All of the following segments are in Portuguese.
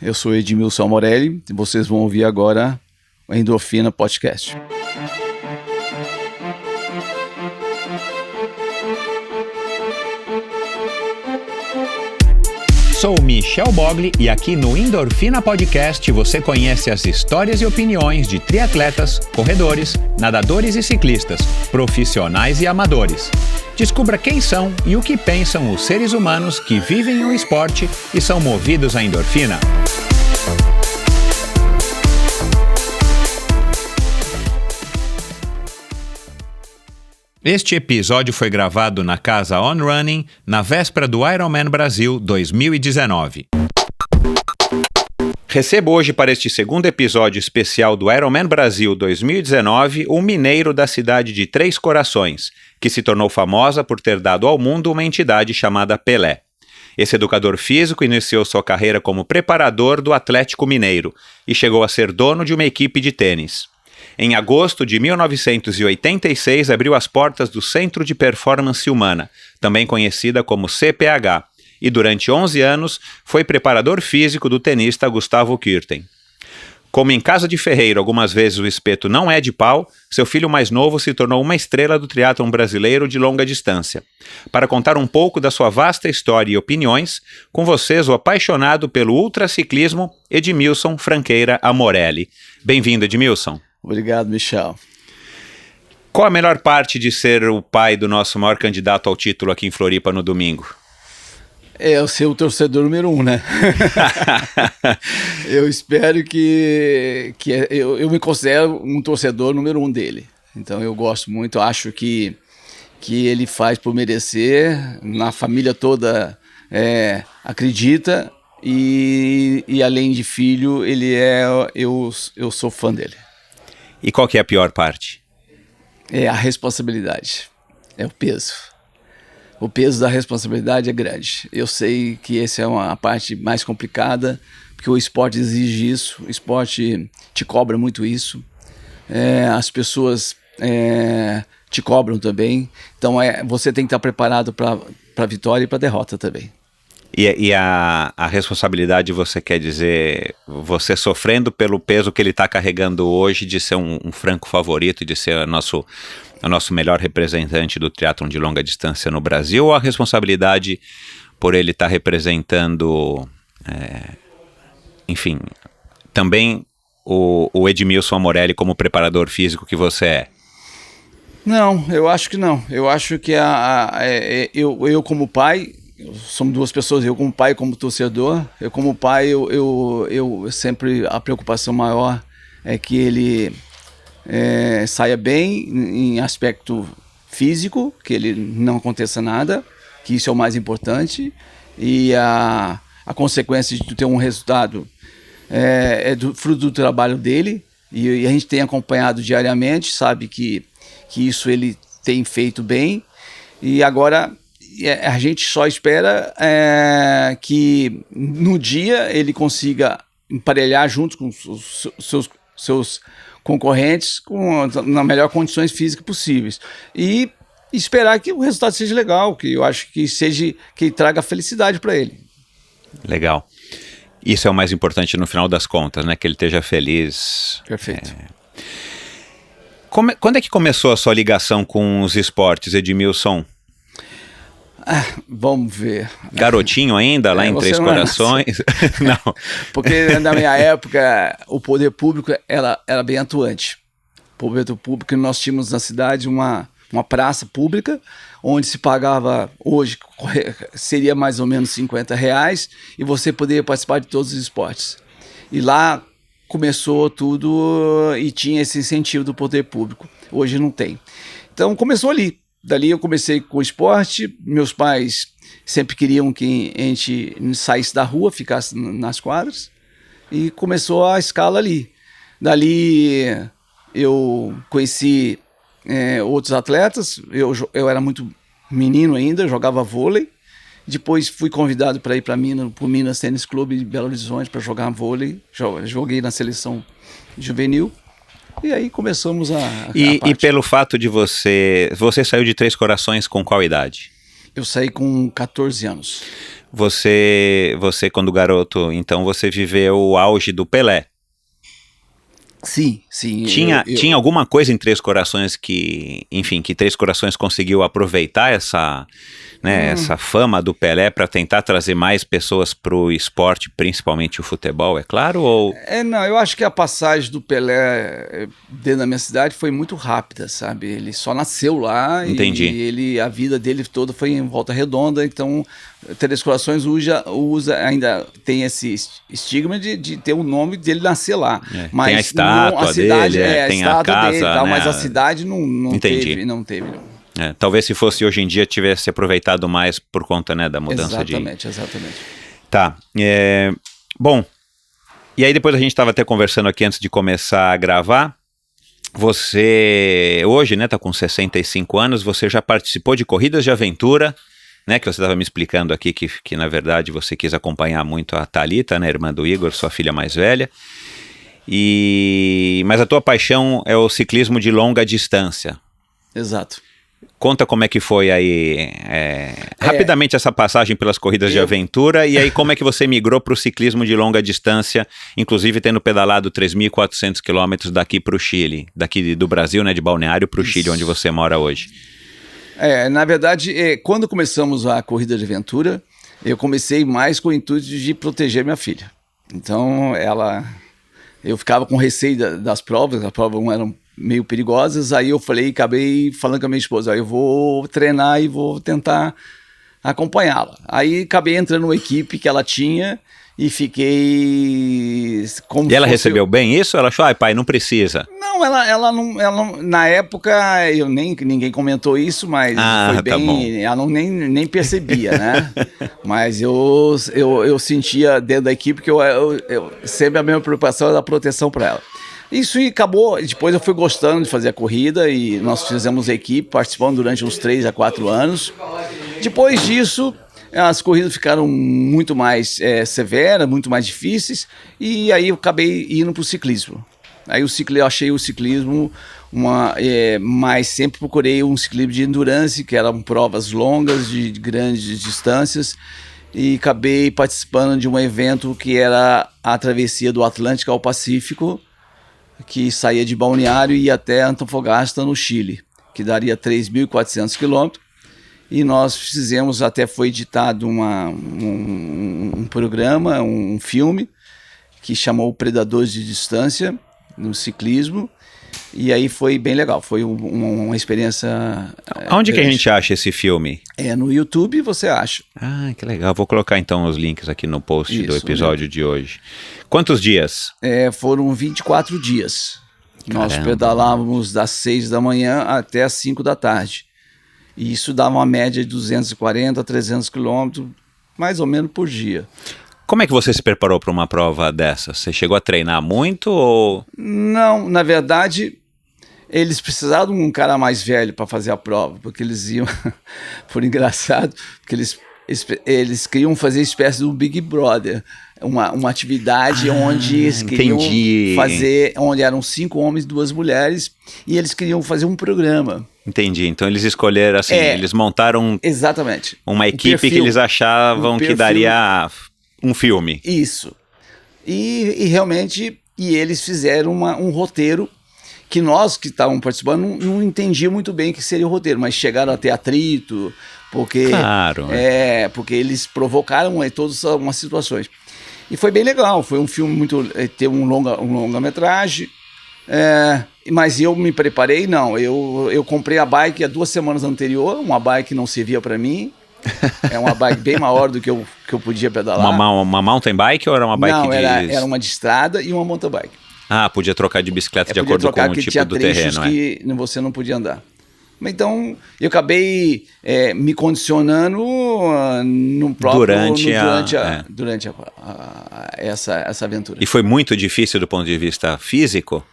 Eu sou Edmilson Amorelli e vocês vão ouvir agora o Endorfina Podcast. Sou Michel Bogli e aqui no Endorfina Podcast você conhece as histórias e opiniões de triatletas, corredores, nadadores e ciclistas, profissionais e amadores. Descubra quem são e o que pensam os seres humanos que vivem o esporte e são movidos à endorfina. Este episódio foi gravado na casa On Running, na véspera do Ironman Brasil 2019. Recebo hoje para este segundo episódio especial do Ironman Brasil 2019 um mineiro da cidade de Três Corações, que se tornou famosa por ter dado ao mundo uma entidade chamada Pelé. Esse educador físico iniciou sua carreira como preparador do Atlético Mineiro e chegou a ser dono de uma equipe de tênis. Em agosto de 1986, abriu as portas do Centro de Performance Humana, também conhecida como CPH, e durante 11 anos foi preparador físico do tenista Gustavo Kuerten. Como em casa de ferreiro algumas vezes o espeto não é de pau, seu filho mais novo se tornou uma estrela do triatlon brasileiro de longa distância. Para contar um pouco da sua vasta história e opiniões, com vocês o apaixonado pelo ultraciclismo, Edmilson Franqueira Amorelli. Bem-vindo, Edmilson. Obrigado, Michel. Qual a melhor parte de ser o pai do nosso maior candidato ao título aqui em Floripa no domingo? É eu ser o torcedor número 1, né? Eu espero eu me considero um torcedor número 1 dele. Então eu gosto muito, acho que ele faz por merecer, na família toda acredita e além de filho, eu sou fã dele. E qual que é a pior parte? É a responsabilidade, é o peso. O peso da responsabilidade é grande. Eu sei que essa é uma parte mais complicada, porque o esporte exige isso, o esporte te cobra muito isso, as pessoas te cobram também, então você tem que estar preparado para a vitória e para a derrota também. E a responsabilidade, você quer dizer, você sofrendo pelo peso que ele está carregando hoje de ser um franco favorito, de ser o nosso melhor representante do triatlon de longa distância no Brasil, ou a responsabilidade por ele estar representando, enfim, também o Edmilson Amorelli como preparador físico que você é? Não, eu acho que não. Eu acho que eu como pai... Somos duas pessoas, eu como pai e como torcedor. Eu como pai, eu sempre, a preocupação maior é que ele saia bem em aspecto físico, que ele não aconteça nada, que isso é o mais importante, e a consequência de ter um resultado é fruto do trabalho dele, e a gente tem acompanhado diariamente, sabe que isso ele tem feito bem, e agora... a gente só espera que no dia ele consiga emparelhar junto com os seus concorrentes nas melhores condições físicas possíveis. E esperar que o resultado seja legal, que eu acho que traga felicidade para ele. Legal. Isso é o mais importante no final das contas, né? Que ele esteja feliz. Perfeito. Quando é que começou a sua ligação com os esportes, Edmilson? Vamos ver. Garotinho ainda, lá em Três Corações? Não. Porque na minha época, o poder público era bem atuante. O poder público, nós tínhamos na cidade uma praça pública, onde se pagava, hoje seria mais ou menos R$50, e você poderia participar de todos os esportes. E lá começou tudo e tinha esse incentivo do poder público. Hoje não tem. Então começou ali. Dali eu comecei com o esporte, meus pais sempre queriam que a gente saísse da rua, ficasse nas quadras, e começou a escala ali. Dali eu conheci outros atletas, eu era muito menino ainda, jogava vôlei, depois fui convidado para ir para o Minas Tênis Clube de Belo Horizonte para jogar vôlei, joguei na seleção juvenil. E aí começamos a parte. E pelo fato de você saiu de Três Corações com qual idade? Eu saí com 14 anos. Você quando garoto, então você viveu o auge do Pelé. Sim, sim. Tinha alguma coisa em Três Corações que Três Corações conseguiu aproveitar essa fama do Pelé para tentar trazer mais pessoas para o esporte, principalmente o futebol, é claro? Ou... Não, eu acho que a passagem do Pelé dentro da minha cidade foi muito rápida, sabe? Ele só nasceu lá. Entendi. E a vida dele toda foi em Volta Redonda, então Três Corações ainda tem esse estigma de ter o nome dele nascer lá. Mas tem a estátua dele, tem a casa, dele, tal, né? Mas a cidade não teve. Talvez se fosse hoje em dia tivesse aproveitado mais por conta, né, da mudança Exatamente. Tá. Bom, e aí depois a gente estava até conversando aqui antes de começar a gravar. Você hoje, né, tá com 65 anos, você já participou de corridas de aventura, né, que você estava me explicando aqui que na verdade você quis acompanhar muito a Thalita, né, irmã do Igor, sua filha mais velha. Mas a tua paixão é o ciclismo de longa distância. Exato. Conta como é que foi aí, rapidamente essa passagem pelas corridas de aventura, e aí como é que você migrou para o ciclismo de longa distância, inclusive tendo pedalado 3.400 quilômetros daqui para o Chile, daqui do Brasil, né, de Balneário para o Chile, onde você mora hoje. Na verdade, quando começamos a corrida de aventura, eu comecei mais com o intuito de proteger minha filha. Então, eu ficava com receio das provas, as provas eram meio perigosas, aí acabei falando com a minha esposa, eu vou treinar e vou tentar acompanhá-la. Aí acabei entrando numa equipe que ela tinha e fiquei... E ela recebeu bem isso? Ela achou, pai, não precisa. Não, ela não, na época ninguém comentou isso, mas foi bem, tá bom. Ela nem percebia, né? Mas eu sentia dentro da equipe que eu sempre a minha preocupação era a proteção para ela. Isso acabou, depois eu fui gostando de fazer a corrida e nós fizemos a equipe, participando durante uns 3 a 4 anos. Depois disso, as corridas ficaram muito mais severas, muito mais difíceis, e aí eu acabei indo para o ciclismo. Aí eu achei o ciclismo, mas sempre procurei um ciclismo de endurance, que eram provas longas, de grandes distâncias, e acabei participando de um evento que era a travessia do Atlântico ao Pacífico, que saía de Balneário e ia até Antofagasta, no Chile, que daria 3.400 quilômetros. E nós fizemos, até foi editado um programa, um filme, que chamou Predadores de Distância, no ciclismo. E aí foi bem legal, foi uma experiência... Onde que a gente acha esse filme? No YouTube você acha. Que legal, vou colocar então os links aqui no post do episódio de hoje. Quantos dias? Foram 24 dias. Caramba. Nós pedalávamos das 6 da manhã até as 5 da tarde. E isso dava uma média de 240 a 300 quilômetros, mais ou menos por dia. Como é que você se preparou para uma prova dessa? Você chegou a treinar muito ou... Não, na verdade, eles precisavam de um cara mais velho para fazer a prova, porque eles iam, por engraçado, porque eles queriam fazer espécie do Big Brother, uma atividade onde eles queriam fazer, onde eram 5 homens e 2 mulheres, e eles queriam fazer um programa. Entendi, então eles escolheram assim, eles montaram exatamente uma equipe que eles achavam que daria um filme. Isso. E realmente, eles fizeram um roteiro que nós que estávamos participando não entendíamos muito bem o que seria o roteiro, mas chegaram a ter atrito, porque, claro, porque eles provocaram todas umas situações. E foi bem legal, foi um filme muito... Teve um longa-metragem, mas eu me preparei, não. Eu comprei a bike há 2 semanas anterior, uma bike que não servia para mim. É uma bike bem maior do que eu podia pedalar. Uma mountain bike ou era uma bike não, era uma de estrada e uma mountain bike. Podia trocar de bicicleta de acordo com o tipo do terreno. Que você não podia andar. Então, eu acabei me condicionando durante essa aventura. E foi muito difícil do ponto de vista físico?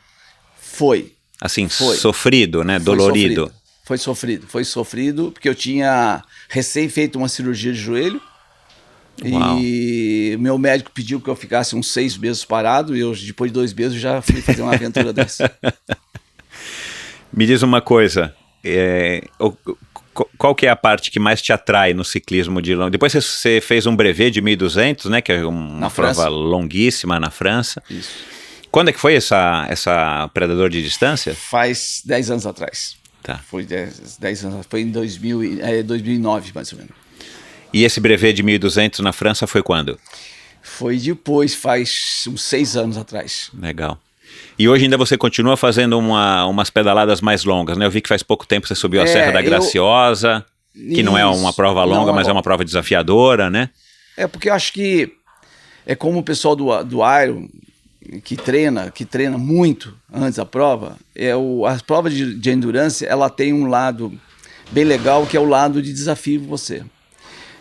Foi. Assim, sofrido, né? Dolorido. Foi sofrido, porque eu tinha recém feito uma cirurgia de joelho. Uau. E meu médico pediu que eu ficasse uns 6 meses parado, e eu, depois de 2 meses, já fui fazer uma aventura dessa. Me diz uma coisa, Qual que é a parte que mais te atrai no ciclismo de longa? Depois você fez um brevet de 1.200, né? Que é uma prova longuíssima na França. Isso. Quando é que foi essa Predador de Distância? Faz 10 anos atrás. Tá. Foi 10 anos, foi em 2009, mais ou menos. E esse brevet de 1.200 na França foi quando? Foi depois, faz uns 6 anos atrás. Legal. E hoje ainda você continua fazendo umas pedaladas mais longas, né? Eu vi que faz pouco tempo você subiu a Serra da Graciosa, que não é uma prova longa, mas é uma prova desafiadora, né? É porque eu acho que é como o pessoal do Iron, que treina muito antes da prova, as provas de endurance, ela tem um lado bem legal, que é o lado de desafio você.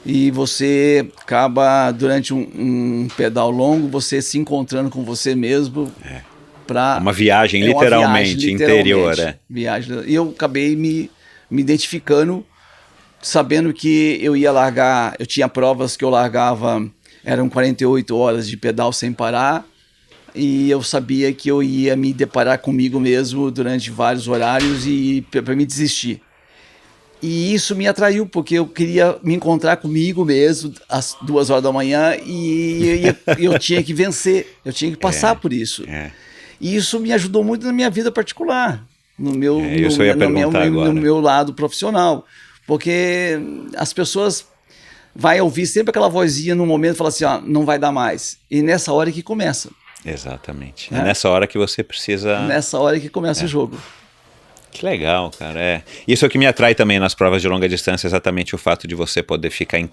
E você acaba, durante um pedal longo, você se encontrando com você mesmo. Uma viagem, literalmente, interior. E eu acabei me identificando, sabendo que eu ia largar, eu tinha provas que eu largava, eram 48 horas de pedal sem parar, e eu sabia que eu ia me deparar comigo mesmo durante vários horários e para me desistir. E isso me atraiu, porque eu queria me encontrar comigo mesmo às 2 horas da manhã e eu tinha que vencer, eu tinha que passar por isso. E isso me ajudou muito na minha vida particular, no meu lado profissional. Porque as pessoas vão ouvir sempre aquela vozinha no momento e falar assim, não vai dar mais. E nessa hora que começa. Exatamente. É nessa hora que você precisa... Nessa hora que começa o jogo. Que legal, cara. Isso é o que me atrai também nas provas de longa distância, exatamente o fato de você poder ficar num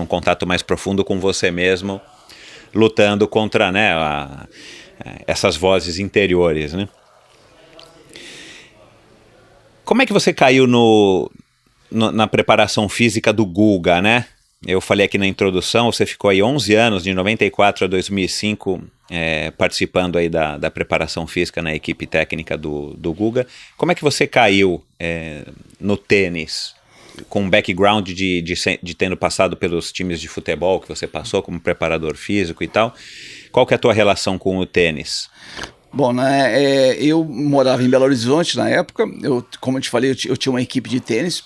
contato mais profundo com você mesmo, lutando contra, né, essas vozes interiores, né? Como é que você caiu na preparação física do Guga, né? Eu falei aqui na introdução, você ficou aí 11 anos, de 94 a 2005, participando aí da preparação física na equipe técnica do Guga. Como é que você caiu no tênis, com um background de tendo passado pelos times de futebol que você passou como preparador físico e tal? Qual que é a tua relação com o tênis? Bom, eu morava em Belo Horizonte na época, como eu te falei, eu tinha uma equipe de tênis,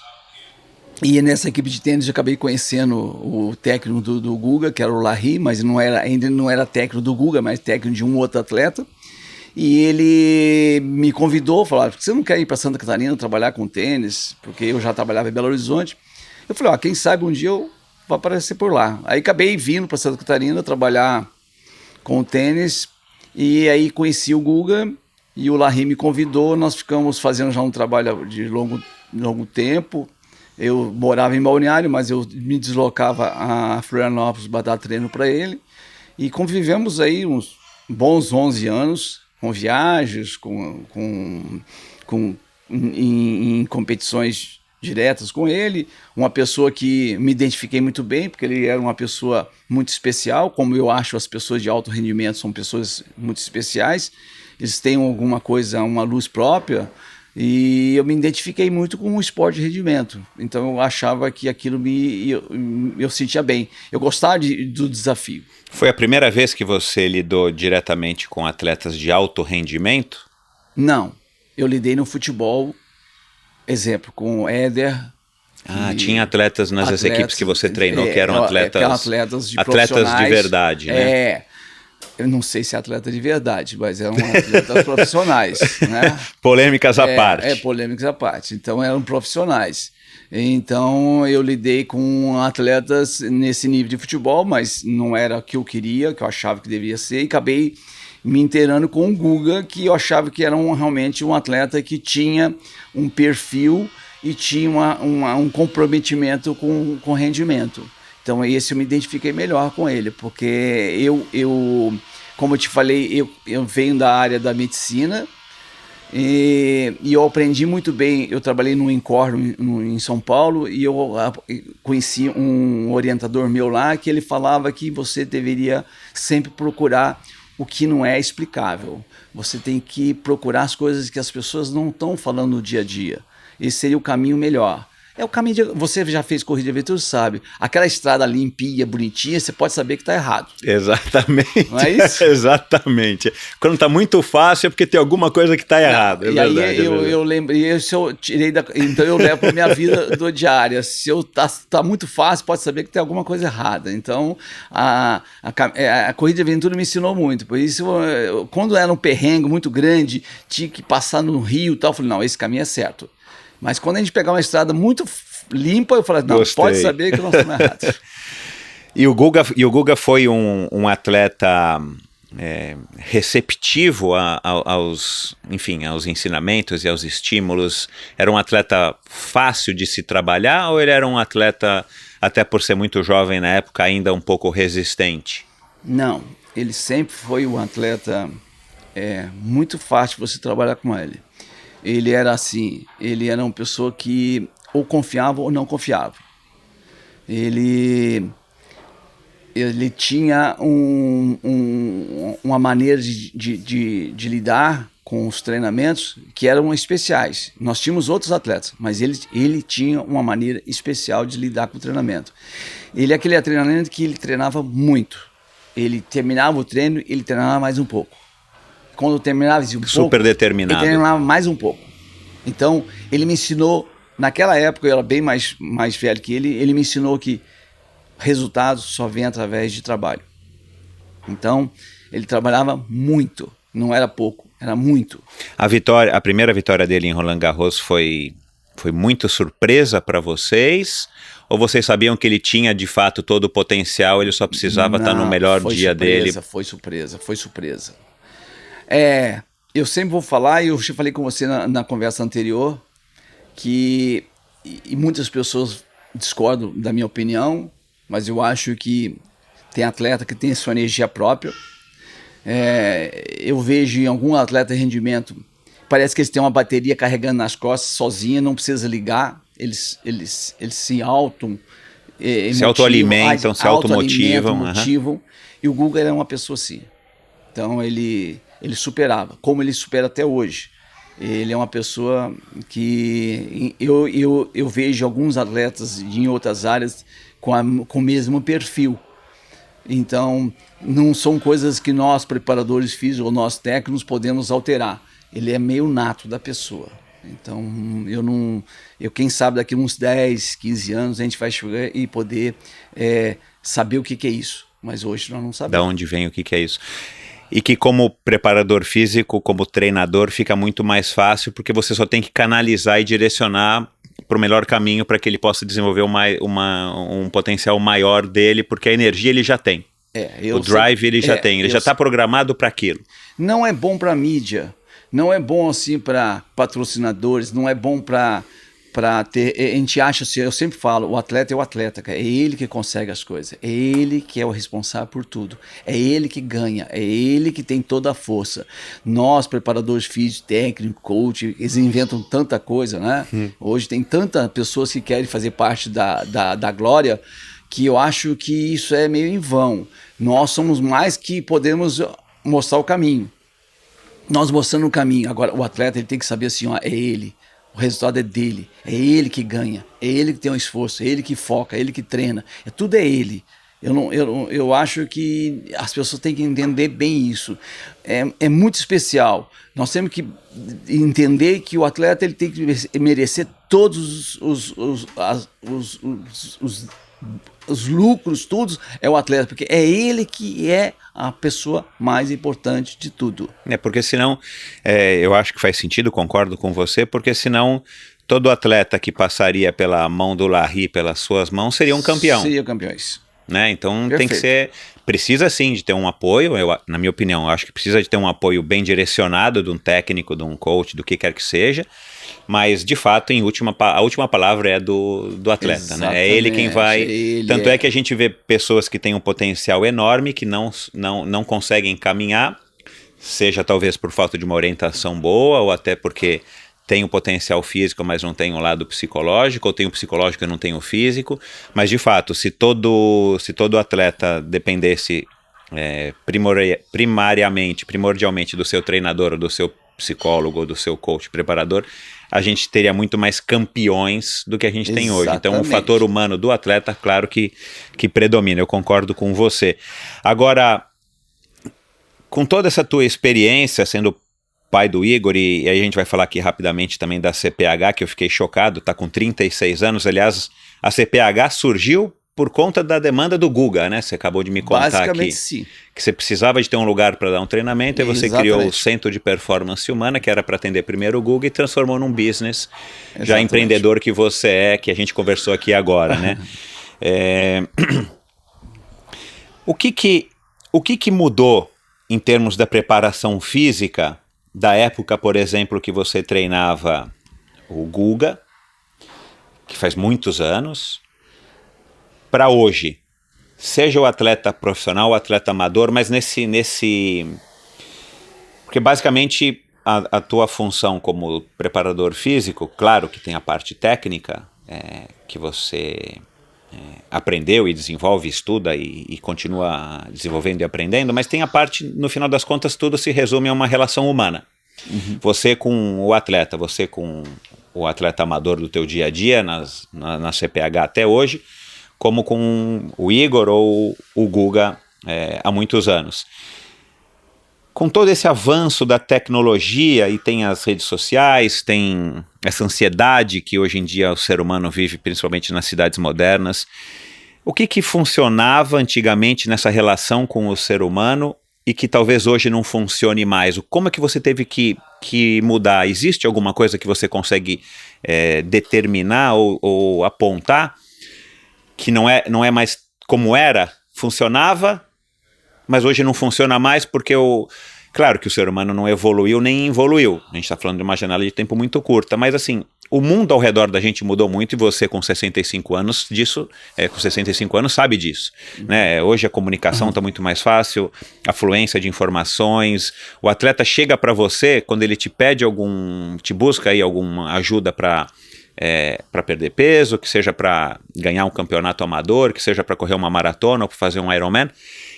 e nessa equipe de tênis eu acabei conhecendo o técnico do Guga, que era o Larry, mas ainda não era técnico do Guga, mas técnico de um outro atleta. E ele me convidou, falou, por que você não quer ir para Santa Catarina trabalhar com tênis? Porque eu já trabalhava em Belo Horizonte. Eu falei, quem sabe um dia eu vou aparecer por lá. Aí acabei vindo para Santa Catarina trabalhar com tênis, e aí conheci o Guga, e o Larry me convidou, nós ficamos fazendo já um trabalho de longo tempo. Eu morava em Balneário, mas eu me deslocava a Florianópolis para dar treino para ele. E convivemos aí uns bons 11 anos, com viagens, em competições diretas com ele. Uma pessoa que me identifiquei muito bem, porque ele era uma pessoa muito especial, como eu acho as pessoas de alto rendimento são pessoas muito especiais. Eles têm alguma coisa, uma luz própria. E eu me identifiquei muito com o esporte de rendimento. Então eu achava que aquilo eu sentia bem. Eu gostava do desafio. Foi a primeira vez que você lidou diretamente com atletas de alto rendimento? Não. Eu lidei no futebol, exemplo, com o Éder. Tinha atletas nas equipes que você treinou que eram atletas de verdade, né? Eu não sei se é atleta de verdade, mas eram atletas profissionais, né? Polêmicas à parte. Polêmicas à parte. Então eram profissionais. Então eu lidei com atletas nesse nível de futebol, mas não era o que eu queria, que eu achava que deveria ser, e acabei me inteirando com o Guga, que eu achava que era realmente um atleta que tinha um perfil e tinha um comprometimento com rendimento. Então esse eu me identifiquei melhor com ele, porque eu como eu te falei, eu venho da área da medicina e eu aprendi muito bem. Eu trabalhei no Incor em São Paulo e eu conheci um orientador meu lá que ele falava que você deveria sempre procurar o que não é explicável. Você tem que procurar as coisas que as pessoas não estão falando no dia a dia. Esse seria o caminho melhor. É o caminho você já fez corrida de aventura, sabe? Aquela estrada limpinha, bonitinha, você pode saber que está errado. Exatamente. Não é isso? Exatamente. Quando está muito fácil é porque tem alguma coisa que está errada. E aí eu lembrei, se eu tirei então eu levo para minha vida do diária. Se eu tá muito fácil, pode saber que tem alguma coisa errada. Então a corrida de aventura me ensinou muito. Por isso, quando era um perrengue muito grande, tinha que passar no rio e tal, eu falei, não, esse caminho é certo. Mas quando a gente pegar uma estrada muito limpa, eu falei, não, Gostei. Pode saber que nós estamos errados. E o Guga foi um atleta receptivo aos ensinamentos e aos estímulos? Era um atleta fácil de se trabalhar ou ele era um atleta, até por ser muito jovem na época, ainda um pouco resistente? Não, ele sempre foi um atleta muito fácil de você trabalhar com ele. Ele era assim, ele era uma pessoa que ou confiava ou não confiava. Ele tinha uma maneira de lidar com os treinamentos que eram especiais. Nós tínhamos outros atletas, mas ele tinha uma maneira especial de lidar com o treinamento. Ele é aquele treinamento que ele treinava muito. Ele terminava o treino, ele treinava mais um pouco. Quando terminava super determinado. Ele treinava mais um pouco. Então, ele me ensinou, naquela época eu era bem mais velho que ele me ensinou que resultados só vêm através de trabalho. Então, ele trabalhava muito, não era pouco, era muito. A primeira vitória dele em Roland Garros foi muito surpresa para vocês? Ou vocês sabiam que ele tinha de fato todo o potencial, ele só precisava estar no melhor dia dele? Foi surpresa. Eu sempre vou falar, e eu já falei com você na conversa anterior, que e muitas pessoas discordam da minha opinião, mas eu acho que tem atleta que tem sua energia própria. Eu vejo em algum atleta de rendimento, parece que eles têm uma bateria carregando nas costas sozinha, não precisa ligar, eles se autoalimentam, se automotivam. Motivam, e o Guga era uma pessoa assim. Então ele superava, como ele supera até hoje. Ele é uma pessoa que eu vejo alguns atletas em outras áreas com o mesmo perfil. Então, não são coisas que nós, preparadores físicos ou nós técnicos, podemos alterar. Ele é meio nato da pessoa. Então, quem sabe daqui uns 10, 15 anos a gente vai chegar e poder saber o que é isso. Mas hoje nós não sabemos. Da onde vem o que é isso? E que como preparador físico, como treinador, fica muito mais fácil, porque você só tem que canalizar e direcionar para o melhor caminho para que ele possa desenvolver um potencial maior dele, porque a energia ele já tem. O drive ele já tem, ele já está programado para aquilo. Não é bom para mídia, não é bom assim para patrocinadores, não é bom para ter. A gente acha assim, eu sempre falo, o atleta é o atleta, é ele que consegue as coisas, é ele que é o responsável por tudo, é ele que ganha, é ele que tem toda a força. Nós, preparadores físicos, técnicos, coach, eles inventam tanta coisa, né? Hoje tem tantas pessoas que querem fazer parte da glória, que eu acho que isso é meio em vão. Nós somos mais que podemos mostrar o caminho. Nós mostrando o caminho. Agora, o atleta ele tem que saber assim, ó, é ele. O resultado é dele, é ele que ganha, é ele que tem um esforço, é ele que foca, é ele que treina, tudo é ele. Eu acho que as pessoas têm que entender bem isso. É muito especial. Nós temos que entender que o atleta ele tem que merecer todos os lucros, tudo é o atleta, porque é ele que é a pessoa mais importante de tudo. Porque senão, eu acho que faz sentido, concordo com você, porque senão todo atleta que passaria pela mão do Larry, pelas suas mãos, seria um campeão. Seria campeões. Então Perfeito. Tem que ser, precisa sim de ter um apoio, na minha opinião, eu acho que precisa de ter um apoio bem direcionado de um técnico, de um coach, do que quer que seja, mas de fato a última palavra é do atleta. Exatamente. Né? É ele quem vai, tanto é que a gente vê pessoas que têm um potencial enorme, que não conseguem caminhar, seja talvez por falta de uma orientação boa, ou até porque tem o potencial físico, mas não tem o lado psicológico, ou tem o psicológico e não tem o físico, mas de fato, se todo atleta dependesse primordialmente do seu treinador, ou do seu psicólogo, ou do seu coach preparador, a gente teria muito mais campeões do que a gente tem hoje. Então, o Exatamente. fator humano do atleta, claro que predomina, eu concordo com você. Agora, com toda essa tua experiência sendo pai do Igor, e aí a gente vai falar aqui rapidamente também da CPH, que eu fiquei chocado, tá com 36 anos, aliás, a CPH surgiu por conta da demanda do Guga, né? Você acabou de me contar Basicamente, aqui sim. que você precisava de ter um lugar para dar um treinamento, e você Exatamente. criou o Centro de Performance Humana, que era para atender primeiro o Guga, e transformou num business já Exatamente. empreendedor que você é, que a gente conversou aqui agora, né? O que mudou em termos da preparação física da época, por exemplo, que você treinava o Guga, que faz muitos anos, para hoje? Seja o atleta profissional, o atleta amador, mas porque basicamente a tua função como preparador físico, claro que tem a parte técnica, que você aprendeu e desenvolve, estuda e continua desenvolvendo e aprendendo, mas tem a parte, no final das contas, tudo se resume a uma relação humana. Uhum. Você com o atleta, você com o atleta amador do teu dia a dia, na CPH até hoje, como com o Igor ou o Guga há muitos anos. Com todo esse avanço da tecnologia, e tem as redes sociais, tem essa ansiedade que hoje em dia o ser humano vive, principalmente nas cidades modernas, o que funcionava antigamente nessa relação com o ser humano e que talvez hoje não funcione mais? Como é que você teve que mudar? Existe alguma coisa que você consegue determinar ou apontar que não é mais como era? Funcionava, mas hoje não funciona mais porque claro que o ser humano não evoluiu nem involuiu. A gente está falando de uma janela de tempo muito curta, mas assim, o mundo ao redor da gente mudou muito, e você com 65 anos sabe disso. Né? Hoje a comunicação está muito mais fácil, a fluência de informações, o atleta chega para você quando ele te pede te busca aí alguma ajuda para perder peso, que seja para ganhar um campeonato amador, que seja para correr uma maratona ou para fazer um Ironman.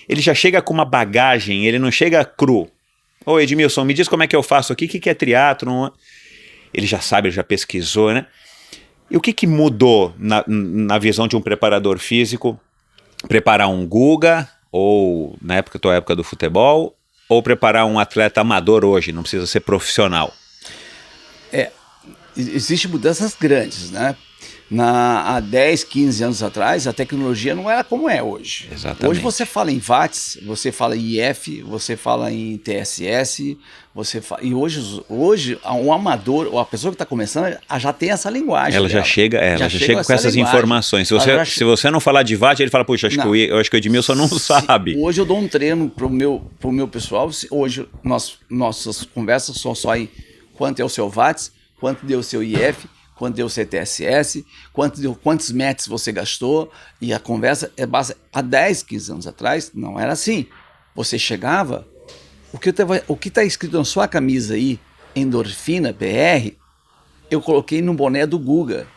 Ele já chega com uma bagagem, ele não chega cru. Ô Edmilson, me diz como é que eu faço aqui, o que é triatlon? Ele já sabe, ele já pesquisou, né? E o que mudou na visão de um preparador físico? Preparar um Guga, ou na tua época do futebol, ou preparar um atleta amador hoje, não precisa ser profissional? Existem mudanças grandes, né? Há 10, 15 anos atrás, a tecnologia não era como é hoje. Exatamente. Hoje você fala em watts, você fala em IF, você fala em TSS, e hoje o amador, ou a pessoa que está começando, já tem essa linguagem. Ela já chega com essas linguagem. Informações. Se você não falar de watt, ele fala, puxa, eu acho que o Edmilson não sabe. Hoje eu dou um treino pro meu pessoal. Hoje nossas conversas são só em quanto é o seu watts, quanto deu o seu IF, quanto deu o seu TSS, quantos metros você gastou, e a conversa há 10, 15 anos atrás não era assim. Você chegava, o que está escrito na sua camisa aí, endorfina PR, eu coloquei no boné do Guga,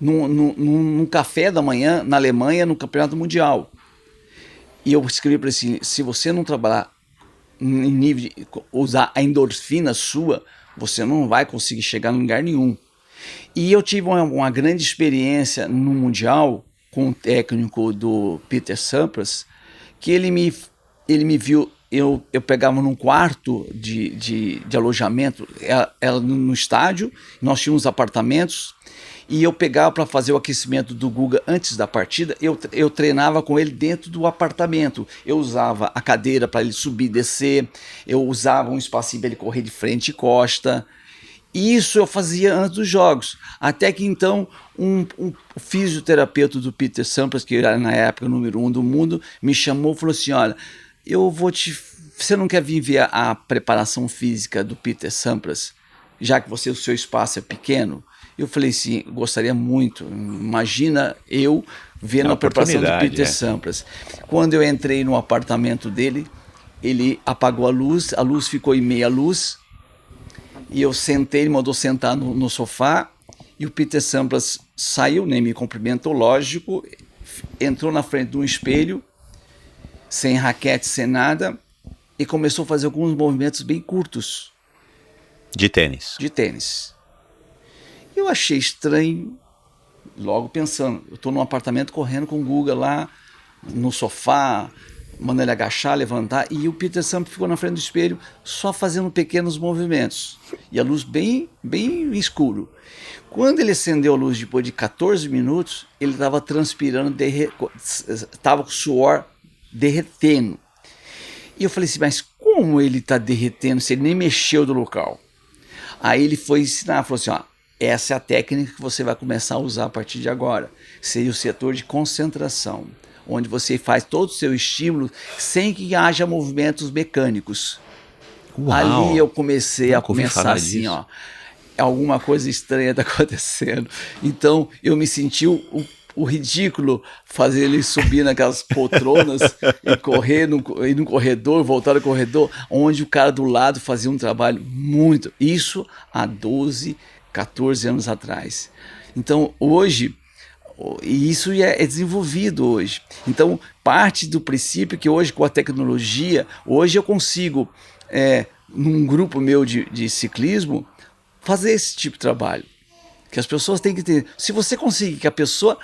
num café da manhã na Alemanha, no Campeonato Mundial. E eu escrevi para ele assim, se você não trabalhar em nível de usar a endorfina sua, você não vai conseguir chegar em lugar nenhum. E eu tive uma grande experiência no Mundial com o técnico do Peter Sampras, que ele me viu, eu pegava num quarto de alojamento, ela no estádio, nós tínhamos apartamentos, e eu pegava para fazer o aquecimento do Guga antes da partida, eu treinava com ele dentro do apartamento. Eu usava a cadeira para ele subir e descer, eu usava um espacinho para ele correr de frente e costa. Isso eu fazia antes dos jogos, até que então um fisioterapeuta do Peter Sampras, que era na época o número 1 do mundo, me chamou e falou assim, olha, você não quer vir ver a preparação física do Peter Sampras, já que o seu espaço é pequeno? Eu falei assim, gostaria muito, imagina eu vendo a preparação do Peter Sampras. Quando eu entrei no apartamento dele, ele apagou a luz ficou em meia luz, e eu sentei, ele mandou sentar no sofá, e o Peter Sampras saiu, nem me cumprimentou, lógico, entrou na frente de um espelho, sem raquete, sem nada, e começou a fazer alguns movimentos bem curtos. De tênis. De tênis. Eu achei estranho, logo pensando, eu estou num apartamento correndo com o Guga lá no sofá, mandando ele agachar, levantar, e o Peter sempre ficou na frente do espelho só fazendo pequenos movimentos, e a luz bem escuro. Quando ele acendeu a luz depois de 14 minutos, ele estava transpirando, estava com o suor derretendo. E eu falei assim, mas como ele está derretendo se ele nem mexeu do local? Aí ele foi ensinar, falou assim, ó, essa é a técnica que você vai começar a usar a partir de agora. Seria o setor de concentração, onde você faz todo o seu estímulo sem que haja movimentos mecânicos. Uau, ali eu comecei a ouvi pensar falar assim, disso. ó, alguma coisa estranha está acontecendo. Então eu me senti o ridículo fazer ele subir naquelas poltronas e correr ir no corredor, voltar no corredor, onde o cara do lado fazia um trabalho muito. Isso há 12, 14 anos atrás. Então hoje, e isso é desenvolvido hoje. Então parte do princípio que hoje com a tecnologia, hoje eu consigo, num grupo meu de ciclismo, fazer esse tipo de trabalho. Que as pessoas têm que ter. Se você conseguir que a pessoa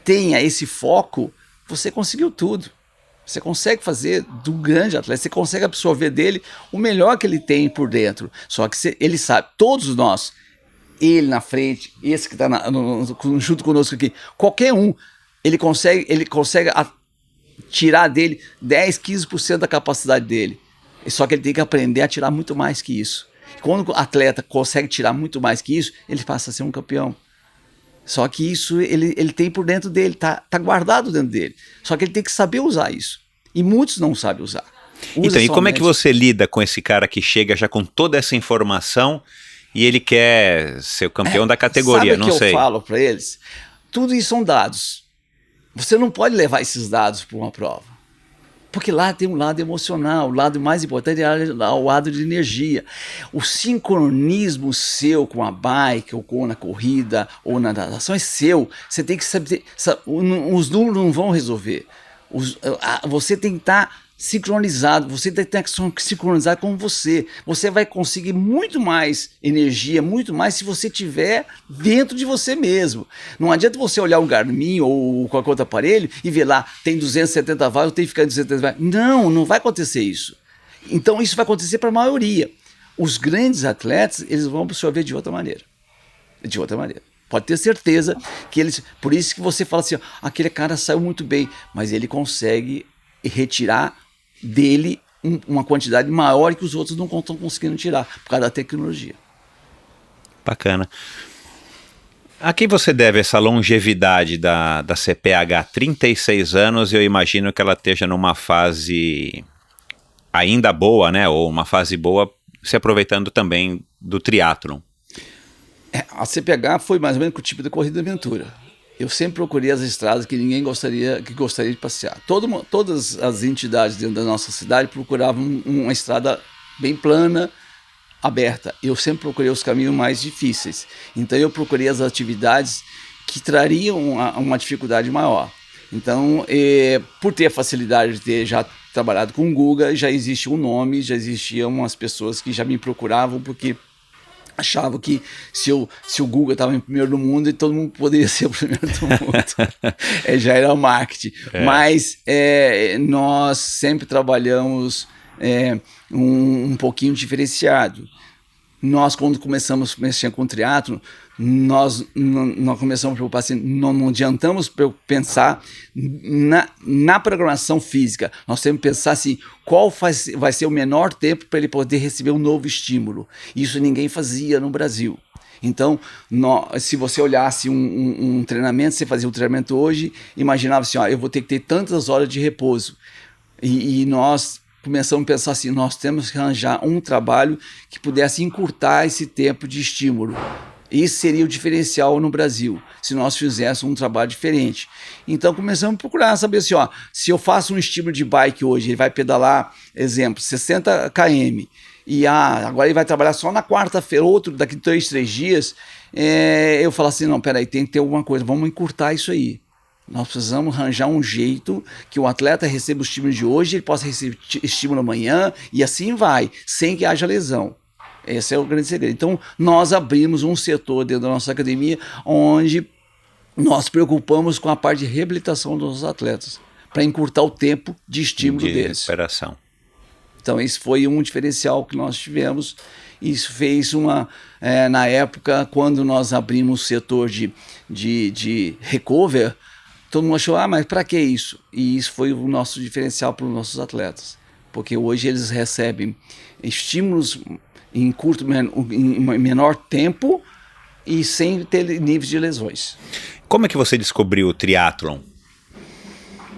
tenha esse foco, você conseguiu tudo. Você consegue fazer do grande atleta, você consegue absorver dele o melhor que ele tem por dentro. Só que ele sabe, todos nós, ele na frente, esse que está junto conosco aqui, qualquer um, ele consegue tirar dele 10, 15% da capacidade dele. Só que ele tem que aprender a tirar muito mais que isso. Quando o atleta consegue tirar muito mais que isso, ele passa a ser um campeão. Só que isso ele tem por dentro dele, tá guardado dentro dele. Só que ele tem que saber usar isso. E muitos não sabem usar. Então, e como é que você lida com esse cara que chega já com toda essa informação e ele quer ser o campeão da categoria? Sabe não sei. Eu falo para eles? Tudo isso são dados. Você não pode levar esses dados para uma prova. Porque lá tem um lado emocional, o lado mais importante é o lado de energia. O sincronismo seu com a bike, ou com na corrida, ou na natação é seu. Você tem que saber, os números não vão resolver. Você tem que estar sincronizado, você tem que sincronizar com você. Você vai conseguir muito mais energia, muito mais se você tiver dentro de você mesmo. Não adianta você olhar um Garmin ou qualquer outro aparelho e ver lá, tem 270 watts, eu tenho que ficar em 270 watts. Não vai acontecer isso. Então isso vai acontecer para a maioria. Os grandes atletas, eles vão absorver de outra maneira. De outra maneira. Pode ter certeza que eles... Por isso que você fala assim, ó, aquele cara saiu muito bem, mas ele consegue retirar dele uma quantidade maior que os outros não estão conseguindo tirar, por causa da tecnologia. Bacana. A quem você deve essa longevidade da CPH? 36 anos, eu imagino que ela esteja numa fase ainda boa, né? Ou uma fase boa, se aproveitando também do triatlon. A CPH foi mais ou menos o tipo de corrida de aventura. Eu sempre procurei as estradas que ninguém gostaria de passear. Todas as entidades dentro da nossa cidade procuravam uma estrada bem plana, aberta. Eu sempre procurei os caminhos mais difíceis. Então eu procurei as atividades que trariam uma dificuldade maior. Então, por ter a facilidade de ter já trabalhado com o Guga, já existe um nome, já existiam umas pessoas que já me procuravam, porque achavam que se o Guga estava em primeiro do mundo, todo mundo poderia ser o primeiro do mundo. Já era o marketing. Mas nós sempre trabalhamos um pouquinho diferenciado. Nós, quando começamos a mexer com o triatlo, nós começamos a preocupar assim, não adiantamos pensar na programação física. Nós temos que pensar assim, qual vai ser o menor tempo para ele poder receber um novo estímulo. Isso ninguém fazia no Brasil. Então, se você olhasse um treinamento, você fazia um treinamento hoje, imaginava assim, eu vou ter que ter tantas horas de repouso. E nós começamos a pensar assim, nós temos que arranjar um trabalho que pudesse encurtar esse tempo de estímulo. Esse seria o diferencial no Brasil, se nós fizéssemos um trabalho diferente. Então começamos a procurar saber assim, se eu faço um estímulo de bike hoje, ele vai pedalar, exemplo, 60 km, e agora ele vai trabalhar só na quarta-feira, outro daqui 3 dias, eu falo assim, não, peraí, tem que ter alguma coisa, vamos encurtar isso aí. Nós precisamos arranjar um jeito que o atleta receba o estímulo de hoje, ele possa receber estímulo amanhã, e assim vai, sem que haja lesão. Esse é o grande segredo. Então, nós abrimos um setor dentro da nossa academia onde nós preocupamos com a parte de reabilitação dos atletas, para encurtar o tempo de estímulo deles. Recuperação. Então, esse foi um diferencial que nós tivemos. Isso fez na época, quando nós abrimos o setor de recover, todo mundo achou, mas para que isso? E isso foi o nosso diferencial para os nossos atletas. Porque hoje eles recebem estímulos em menor tempo e sem ter níveis de lesões. Como é que você descobriu o triatlon?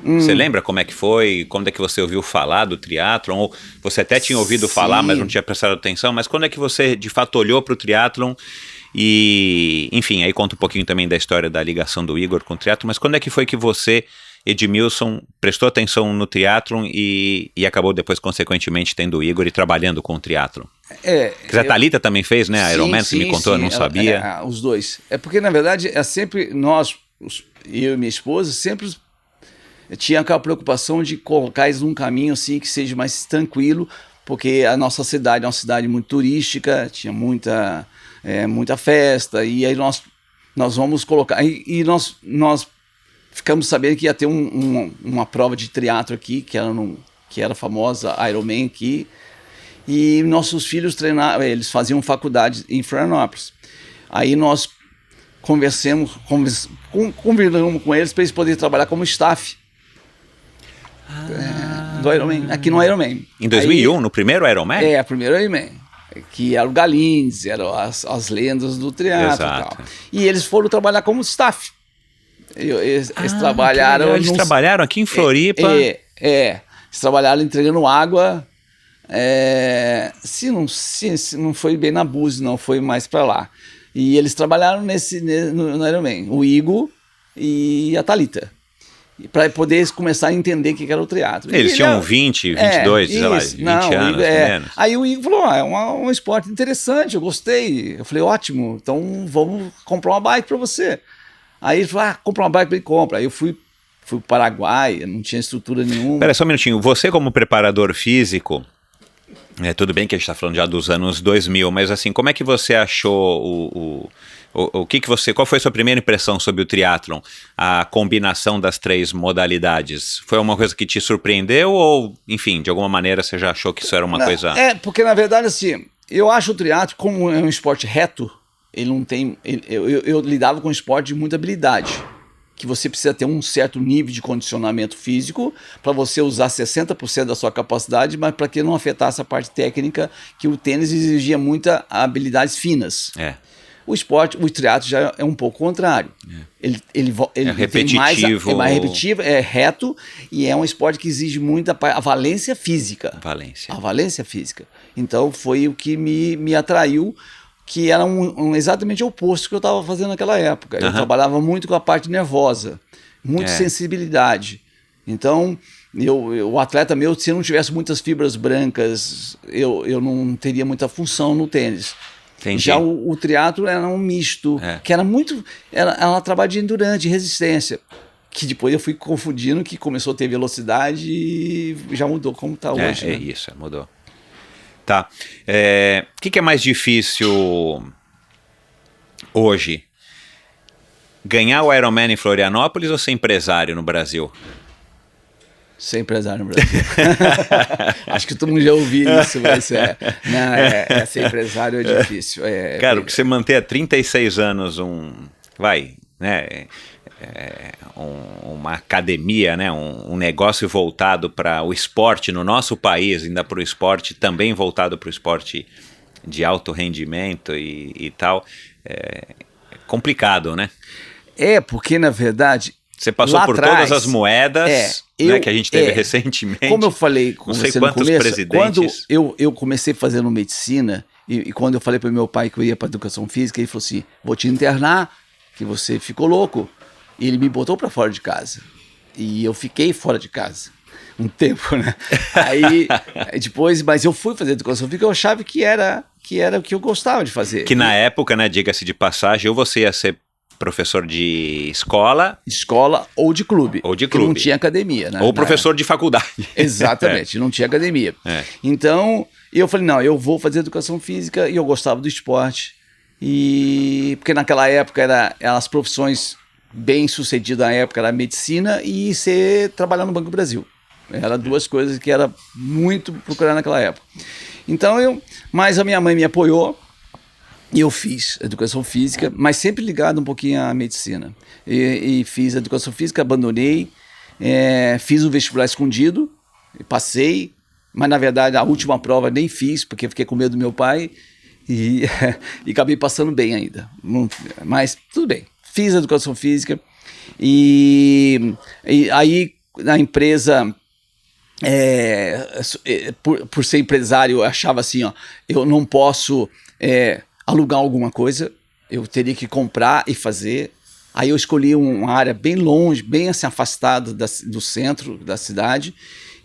Você lembra como é que foi? Quando é que você ouviu falar do triatlon? Ou você até tinha ouvido falar, mas não tinha prestado atenção. Mas quando é que você, de fato, olhou para o triatlon? E, enfim, aí conta um pouquinho também da história da ligação do Igor com o triatlon. Mas quando é que foi que você, Edmilson, prestou atenção no triatlon e acabou depois, consequentemente, tendo o Igor e trabalhando com o triatlon? A Thalita também fez, né? A Ironman, você me contou, eu não sabia. Os dois. É porque, na verdade, sempre nós, eu e minha esposa, sempre tinha aquela preocupação de colocar eles num caminho assim que seja mais tranquilo, porque a nossa cidade é uma cidade muito turística, tinha muita festa, e aí nós vamos colocar... E nós ficamos sabendo que ia ter uma prova de triatlo aqui, que era famosa, Ironman aqui, e nossos filhos treinavam, eles faziam faculdade em Florianópolis. Aí nós convidamos com eles para eles poderem trabalhar como staff do Ironman, aqui no Ironman. Em 2001, no primeiro Ironman? Primeiro Ironman. Que era o Galindes, eram as lendas do triatlo e tal. E eles foram trabalhar como staff. Eles trabalharam... Eles trabalharam aqui em Floripa. Eles trabalharam entregando água. Se não foi bem na Búzios, não, foi mais para lá. E eles trabalharam no Ironman, o Igor e a Thalita, para poder começar a entender o que era o triatlo. Eles tinham 20, 22, sei lá, 20 anos, menos. Aí o Igor falou, é um esporte interessante, eu gostei. Eu falei, ótimo, então vamos comprar uma bike para você. Aí ele falou, compra uma bike para ele, compra. Aí eu fui para o Paraguai, não tinha estrutura nenhuma. Pera só um minutinho, você como preparador físico, tudo bem que a gente está falando já dos anos 2000, mas assim, como é que você achou qual foi a sua primeira impressão sobre o triatlon? A combinação das três modalidades, foi uma coisa que te surpreendeu ou, enfim, de alguma maneira você já achou que isso era uma coisa... Porque na verdade assim, eu acho o triatlo como é um esporte reto, ele não tem... Eu lidava com um esporte de muita habilidade, que você precisa ter um certo nível de condicionamento físico para você usar 60% da sua capacidade, mas para que não afetasse a parte técnica, que o tênis exigia muitas habilidades finas. O triatlo já é um pouco contrário. Ele é repetitivo. É mais repetitivo, é reto, e é um esporte que exige muita a valência física. A valência física. Então foi o que me atraiu, que era exatamente o oposto que eu estava fazendo naquela época. Eu trabalhava muito com a parte nervosa, muita sensibilidade. Então, o atleta meu, se eu não tivesse muitas fibras brancas, eu não teria muita função no tênis. Entendi. Já o triatlo era um misto, que era muito... Era trabalho de endurance, de resistência, que depois eu fui confundindo, que começou a ter velocidade e já mudou como está hoje. Isso, mudou. Tá. O que é mais difícil hoje? Ganhar o Ironman em Florianópolis ou ser empresário no Brasil? Ser empresário no Brasil. Acho que todo mundo já ouviu isso, mas ser empresário é difícil. Cara, porque você manter há 36 anos uma academia, né, um negócio voltado para o esporte no nosso país, ainda para o esporte também voltado para o esporte de alto rendimento e tal, é complicado, né? Porque na verdade... Você passou por todas as moedas que a gente teve recentemente. Como eu falei com você no começo, presidentes. quando eu comecei fazendo medicina, e quando eu falei para meu pai que eu ia para educação física, ele falou assim, vou te internar, que você ficou louco. E ele me botou para fora de casa. E eu fiquei fora de casa um tempo, né? Aí depois, mas eu fui fazer educação física, eu achava que era o que eu gostava de fazer. Que na época, né, diga-se de passagem, ou você ia ser Professor de escola. Escola ou de clube. Ou de porque clube. não tinha academia, né? Ou professor de faculdade. Exatamente, não tinha academia. Então, eu falei, não, eu vou fazer educação física e eu gostava do esporte. E porque naquela época eram as profissões bem sucedidas na época, era a medicina e trabalhar no Banco do Brasil. Eram duas coisas que era muito procurar naquela época. Então, mas a minha mãe me apoiou e eu fiz educação física, mas sempre ligado um pouquinho à medicina. E fiz educação física, abandonei, fiz o vestibular escondido, passei, mas na verdade a última prova nem fiz, porque fiquei com medo do meu pai e acabei passando bem ainda. Mas tudo bem, fiz educação física e aí na empresa... por ser empresário, eu achava assim, ó, eu não posso alugar alguma coisa, eu teria que comprar e fazer. Aí eu escolhi uma área bem longe, bem assim afastada do centro da cidade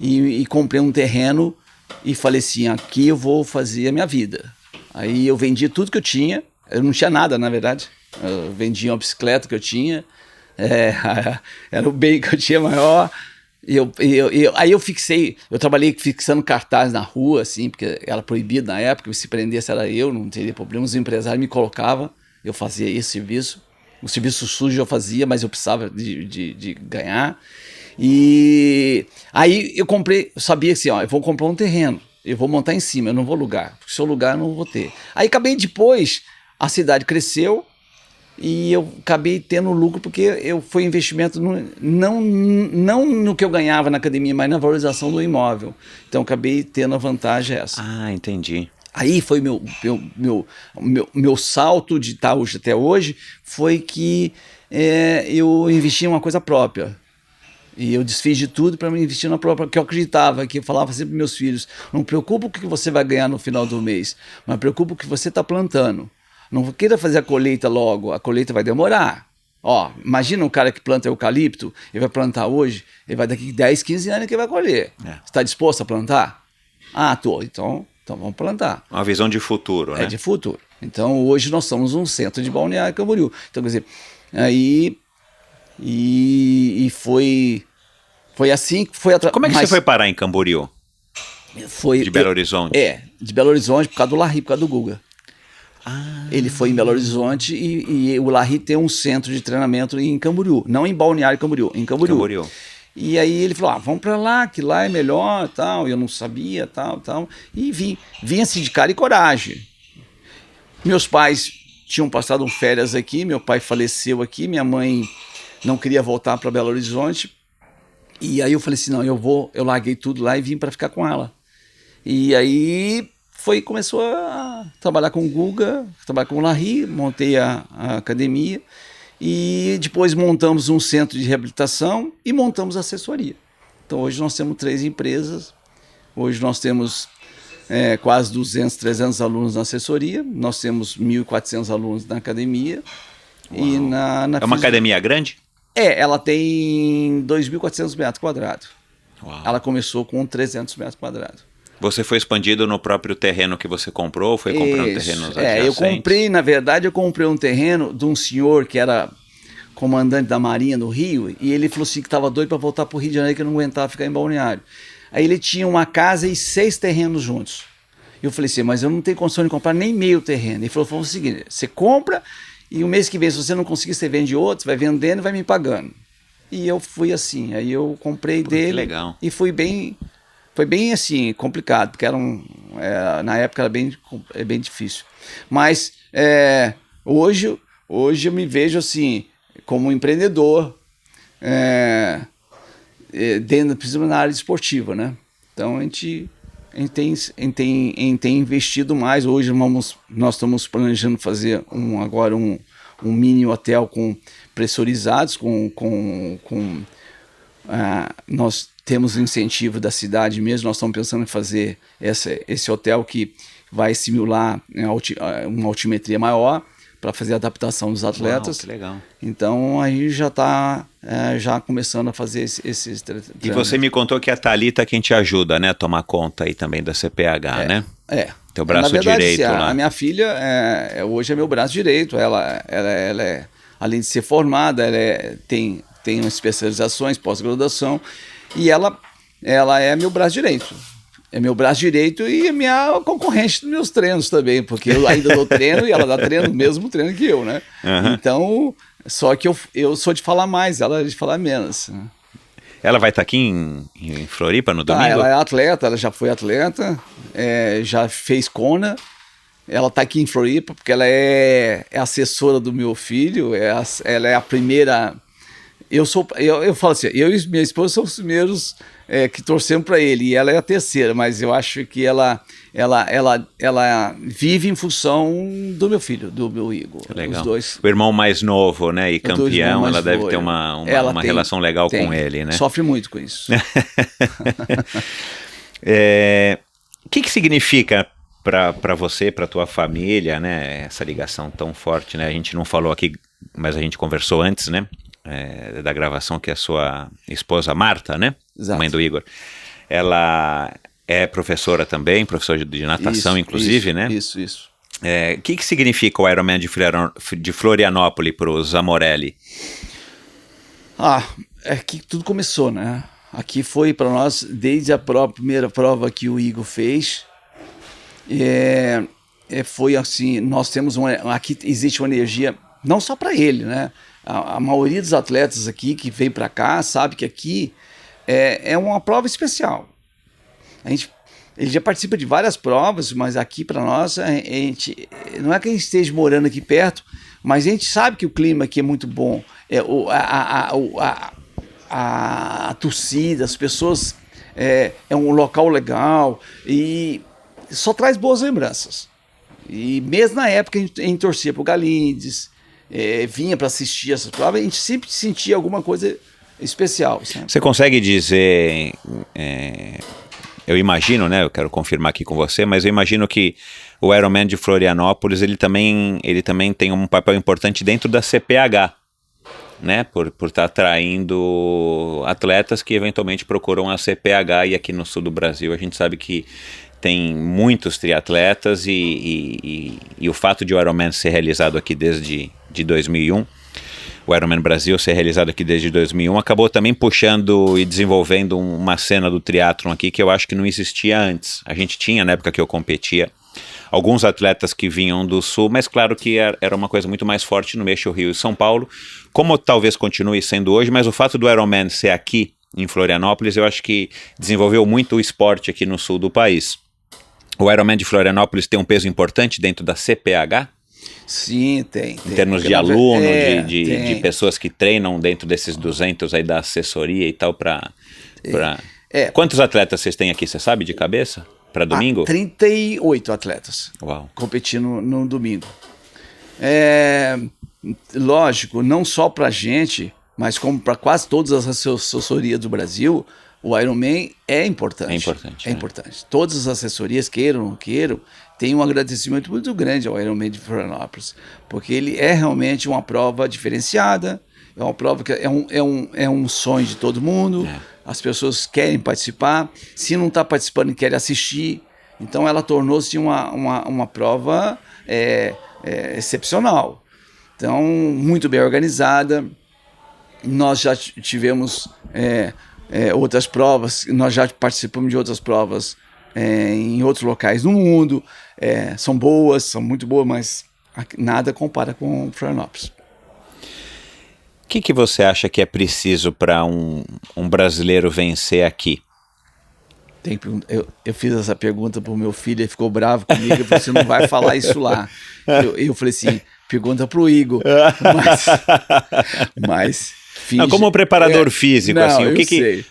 e comprei um terreno e falei assim, aqui eu vou fazer a minha vida. Aí eu vendi tudo que eu tinha não tinha nada, na verdade. Eu vendi uma bicicleta que eu tinha, era o bem que eu tinha maior. Aí eu trabalhei fixando cartaz na rua, assim, porque era proibido na época, se prendesse era eu, não teria problema, os empresários me colocavam, eu fazia esse serviço, o serviço sujo eu fazia, mas eu precisava de ganhar, e aí eu sabia assim, ó, eu vou comprar um terreno, eu vou montar em cima, eu não vou alugar, porque se eu alugar eu não vou ter. Aí acabei depois, a cidade cresceu, e eu acabei tendo lucro porque foi investimento não no que eu ganhava na academia, mas na valorização do imóvel. Então acabei tendo a vantagem essa. Ah, entendi. Aí foi meu salto de estar hoje até hoje, foi que eu investi em uma coisa própria. E eu desfiz de tudo para me investir na própria, que eu acreditava, que eu falava sempre para meus filhos, não preocupa o que você vai ganhar no final do mês, mas preocupa o que você está plantando. Não queira fazer a colheita logo, a colheita vai demorar. Ó, imagina um cara que planta eucalipto, ele vai plantar hoje, ele vai daqui 10, 15 anos que ele vai colher. Você está disposto a plantar? Ah, tô. Então vamos plantar. Uma visão de futuro, né? É de futuro. Então hoje nós somos um centro de Balneário Camboriú. Então quer dizer, aí foi assim que foi atrás. Como é que você foi parar em Camboriú? De Belo Horizonte? De Belo Horizonte por causa do Larry, por causa do Guga. Ele foi em Belo Horizonte e o Larry tem um centro de treinamento em Camboriú, não em Balneário Camboriú, em Camboriú. E aí ele falou, vamos para lá, que lá é melhor, tal. Eu não sabia, tal. E vim assim de cara e coragem. Meus pais tinham passado férias aqui, meu pai faleceu aqui, minha mãe não queria voltar para Belo Horizonte. E aí eu falei assim, não, eu larguei tudo lá e vim para ficar com ela. E aí começou a trabalhar com o Guga, trabalhar com o Larry, montei a academia e depois montamos um centro de reabilitação e montamos a assessoria. Então hoje nós temos 3 empresas, hoje nós temos quase 200, 300 alunos na assessoria, nós temos 1.400 alunos na academia. E é uma academia grande? Ela tem 2.400 metros quadrados. Uau. Ela começou com 300 metros quadrados. Você foi expandido no próprio terreno que você comprou ou foi comprando terrenos adjacentes? Na verdade, eu comprei um terreno de um senhor que era comandante da Marinha no Rio, e ele falou assim que estava doido para voltar para o Rio de Janeiro, que não aguentava ficar em Balneário. Aí ele tinha uma casa e 6 terrenos juntos. Eu falei assim, mas eu não tenho condição de comprar nem meio terreno. Ele falou o seguinte, você compra e o mês que vem, se você não conseguir, você vende outro, você vai vendendo e vai me pagando. E eu fui assim, aí eu comprei dele. Que legal. E foi bem assim, complicado, porque na época era bem difícil. Mas hoje eu me vejo assim, como empreendedor, principalmente na área esportiva, né? Então a gente tem investido mais. Hoje nós estamos planejando fazer agora um mini hotel com pressurizados, nós temos incentivo da cidade mesmo, nós estamos pensando em fazer esse hotel que vai simular uma altimetria maior para fazer a adaptação dos atletas. Uau, que legal. Então aí já está já começando a fazer esses E você me contou que a Thalita é quem te ajuda, né, a tomar conta aí também da CPH, né? Teu braço na verdade, direito lá. A minha filha hoje é meu braço direito, ela é além de ser formada, tem especializações, pós-graduação, e ela é meu braço direito. É meu braço direito e é minha concorrente dos meus treinos também, porque eu ainda dou treino e ela dá treino, o mesmo treino que eu, né? Uhum. Então, só que eu sou de falar mais, ela é de falar menos. Ela vai estar aqui em Floripa no domingo? Ela é atleta, ela já foi atleta, já fez Kona. Ela está aqui em Floripa porque ela é assessora do meu filho, ela é a primeira. Eu falo assim, eu e minha esposa somos os primeiros que torcemos para ele, e ela é a terceira, mas eu acho que ela vive em função do meu filho, do meu Igor. Legal. Os dois. O irmão mais novo, né, e campeão, ela deve ter uma relação legal com ele, né? Sofre muito com isso. O que significa para você, para tua família, né, essa ligação tão forte, né? A gente não falou aqui, mas a gente conversou antes, né? Da gravação, que a sua esposa Marta, né? Exato. Mãe do Igor. Ela é professora também, professora de natação, isso, inclusive, né? Isso. O que significa o Ironman de Florianópolis para o Zamorelli? É que tudo começou, né? Aqui foi para nós, desde a primeira prova que o Igor fez, foi assim, nós temos aqui existe uma energia, não só para ele, né? A maioria dos atletas aqui que vem para cá sabe que aqui é uma prova especial. Ele já participa de várias provas, mas aqui para nós, não é que a gente esteja morando aqui perto, mas a gente sabe que o clima aqui é muito bom. A torcida, as pessoas, é um local legal e só traz boas lembranças. E mesmo na época a gente torcia para o Galindes, vinha para assistir essas provas, a gente sempre sentia alguma coisa especial. Sabe? Você consegue dizer, eu imagino, né, eu quero confirmar aqui com você, mas eu imagino que o Ironman de Florianópolis, ele também tem um papel importante dentro da CPH, né, por estar atraindo atletas que eventualmente procuram a CPH, e aqui no sul do Brasil a gente sabe que tem muitos triatletas e o fato de o Ironman ser realizado aqui desde 2001, o Ironman Brasil ser realizado aqui desde 2001, acabou também puxando e desenvolvendo uma cena do triatlon aqui que eu acho que não existia antes. A gente tinha, na época que eu competia, alguns atletas que vinham do sul, mas claro que era uma coisa muito mais forte no eixo Rio e São Paulo, como talvez continue sendo hoje, mas o fato do Ironman ser aqui em Florianópolis, eu acho que desenvolveu muito o esporte aqui no sul do país. O Ironman de Florianópolis tem um peso importante dentro da CPH? Sim, tem. Em termos de aluno, de pessoas que treinam dentro desses 200 aí da assessoria e tal para... Quantos atletas vocês têm aqui, você sabe, de cabeça? Para domingo? 38 atletas. Uau. Competindo no domingo. Lógico, não só para a gente, mas como para quase todas as assessorias do Brasil, o Ironman é importante. É importante. Todas as assessorias, queiram ou não queiram, têm um agradecimento muito grande ao Ironman de Florianópolis, porque ele é realmente uma prova diferenciada, é uma prova que é um sonho de todo mundo, as pessoas querem participar, se não está participando e querem assistir, então ela tornou-se uma prova excepcional. Então, muito bem organizada. Nós já tivemos outras provas, nós já participamos de outras provas em outros locais no mundo, são boas, são muito boas, mas nada compara com Florianópolis. O que você acha que é preciso para um brasileiro vencer aqui? Eu fiz essa pergunta para o meu filho, ele ficou bravo comigo, ele falou, você não vai falar isso lá. Eu falei assim, pergunta para o Igor, mas finge. Não, como preparador físico, não, assim, o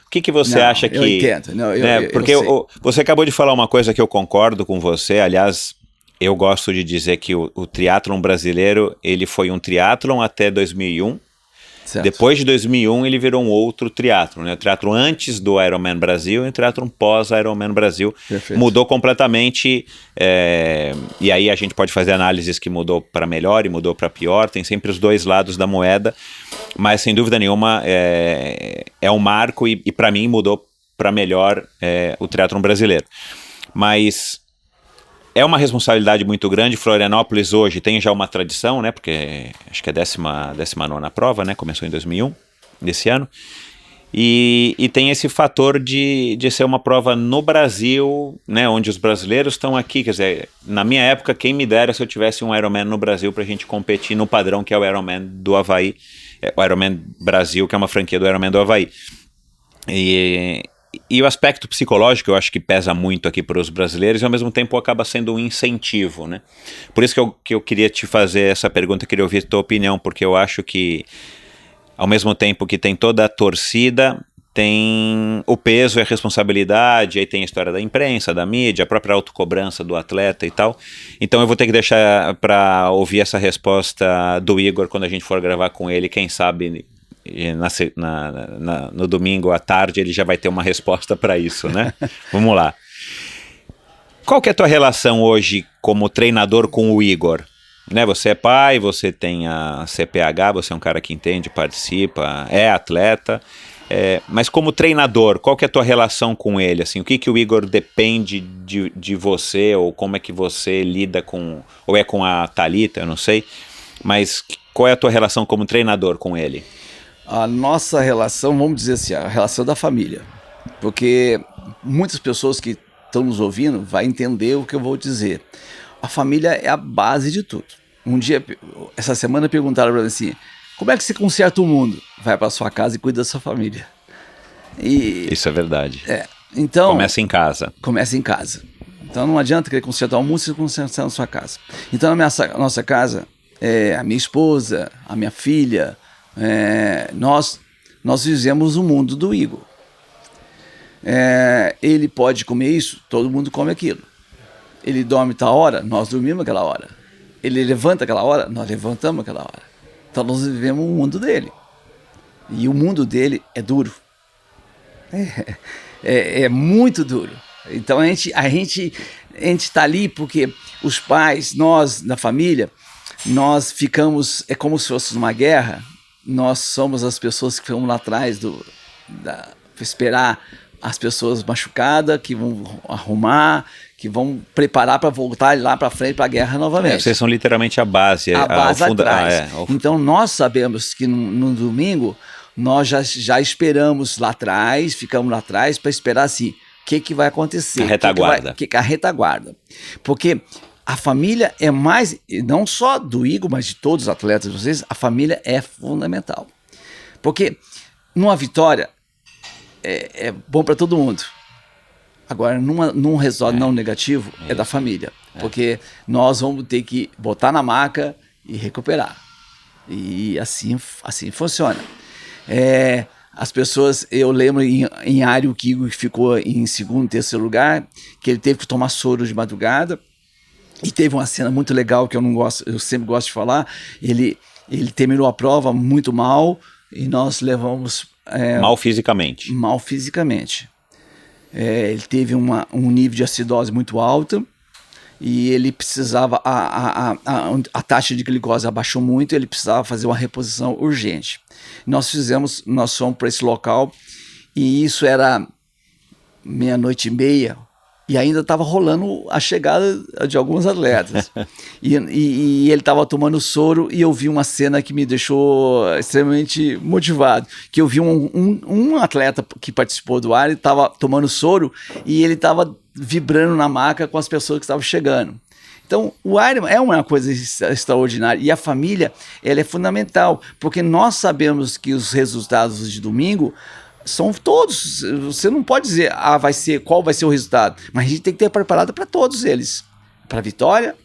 que você acha que... Eu entendo. Porque você acabou de falar uma coisa que eu concordo com você, aliás, eu gosto de dizer que o triatlon brasileiro, ele foi um triatlon até 2001, certo. Depois de 2001 ele virou um outro triatlon, né? O triatlon antes do Ironman Brasil e o triatlon pós Ironman Brasil. Perfeito. Mudou completamente, e aí a gente pode fazer análises que mudou para melhor e mudou para pior, tem sempre os dois lados da moeda, mas sem dúvida nenhuma é um marco e para mim mudou para melhor o triatlon brasileiro. Mas é uma responsabilidade muito grande. Florianópolis hoje tem já uma tradição, né? Porque acho que é a 19ª prova, né? Começou em 2001, nesse ano. E tem esse fator de ser uma prova no Brasil, né? Onde os brasileiros estão aqui. Quer dizer, na minha época, quem me dera se eu tivesse um Ironman no Brasil pra gente competir no padrão que é o Ironman do Havaí. O Ironman Brasil, que é uma franquia do Ironman do Havaí. E o aspecto psicológico eu acho que pesa muito aqui para os brasileiros e ao mesmo tempo acaba sendo um incentivo, né? Por isso que eu queria te fazer essa pergunta, queria ouvir a tua opinião, porque eu acho que ao mesmo tempo que tem toda a torcida, tem o peso e a responsabilidade, aí tem a história da imprensa, da mídia, a própria autocobrança do atleta e tal. Então eu vou ter que deixar para ouvir essa resposta do Igor quando a gente for gravar com ele, quem sabe no domingo à tarde ele já vai ter uma resposta para isso, né? Vamos lá. Qual que é a tua relação hoje como treinador com o Igor? Né, você é pai, você tem a CPH, você é um cara que entende, participa, é atleta, mas como treinador, qual que é a tua relação com ele? Assim, o que o Igor depende de você, ou como é que você lida com, ou é com a Thalita, eu não sei, mas qual é a tua relação como treinador com ele? A nossa relação, vamos dizer assim, a relação da família, porque muitas pessoas que estão nos ouvindo vão entender o que eu vou dizer. A família é a base de tudo. Um dia, essa semana, perguntaram para mim assim, como é que você conserta o mundo? Vai para sua casa e cuida da sua família. Isso é verdade. Então, começa em casa. Começa em casa. Então não adianta querer consertar o mundo se você consertar na sua casa. Então na nossa casa, a minha esposa, a minha filha, nós vivemos o mundo do Igor. Ele pode comer isso, todo mundo come aquilo. Ele dorme tal hora, nós dormimos aquela hora. Ele levanta aquela hora, nós levantamos aquela hora. Então nós vivemos o mundo dele. E o mundo dele é duro. É muito duro. Então a gente está ali porque os pais, nós, da família, nós ficamos, é como se fosse uma guerra. Nós somos as pessoas que ficamos lá atrás para esperar as pessoas machucadas, que vão arrumar, que vão preparar para voltar lá para frente para a guerra novamente. Vocês são literalmente a base. A base atrás. Então nós sabemos que no domingo nós já esperamos lá atrás, ficamos lá atrás para esperar assim, o que vai acontecer. A retaguarda. A retaguarda. Porque a família é mais, não só do Igor, mas de todos os atletas de vocês, a família é fundamental. Porque numa vitória é bom para todo mundo. Agora, num resultado não negativo, é da família. Porque nós vamos ter que botar na maca e recuperar. E assim funciona. As pessoas, eu lembro em Ario, que Igor ficou em segundo, terceiro lugar, que ele teve que tomar soro de madrugada. E teve uma cena muito legal que eu sempre gosto de falar. Ele terminou a prova muito mal e nós levamos... mal fisicamente. Mal fisicamente. Ele teve um nível de acidose muito alto e ele precisava... A taxa de glicose abaixou muito, ele precisava fazer uma reposição urgente. Nós fomos para esse local e isso era 00:30, e ainda estava rolando a chegada de alguns atletas. e ele estava tomando soro e eu vi uma cena que me deixou extremamente motivado. Que eu vi um atleta que participou do Iron, estava tomando soro e ele estava vibrando na maca com as pessoas que estavam chegando. Então, o Iron é uma coisa extraordinária e a família ela é fundamental, porque nós sabemos que os resultados de domingo são todos, você não pode dizer qual vai ser o resultado, mas a gente tem que ter preparado para todos eles, para a vitória,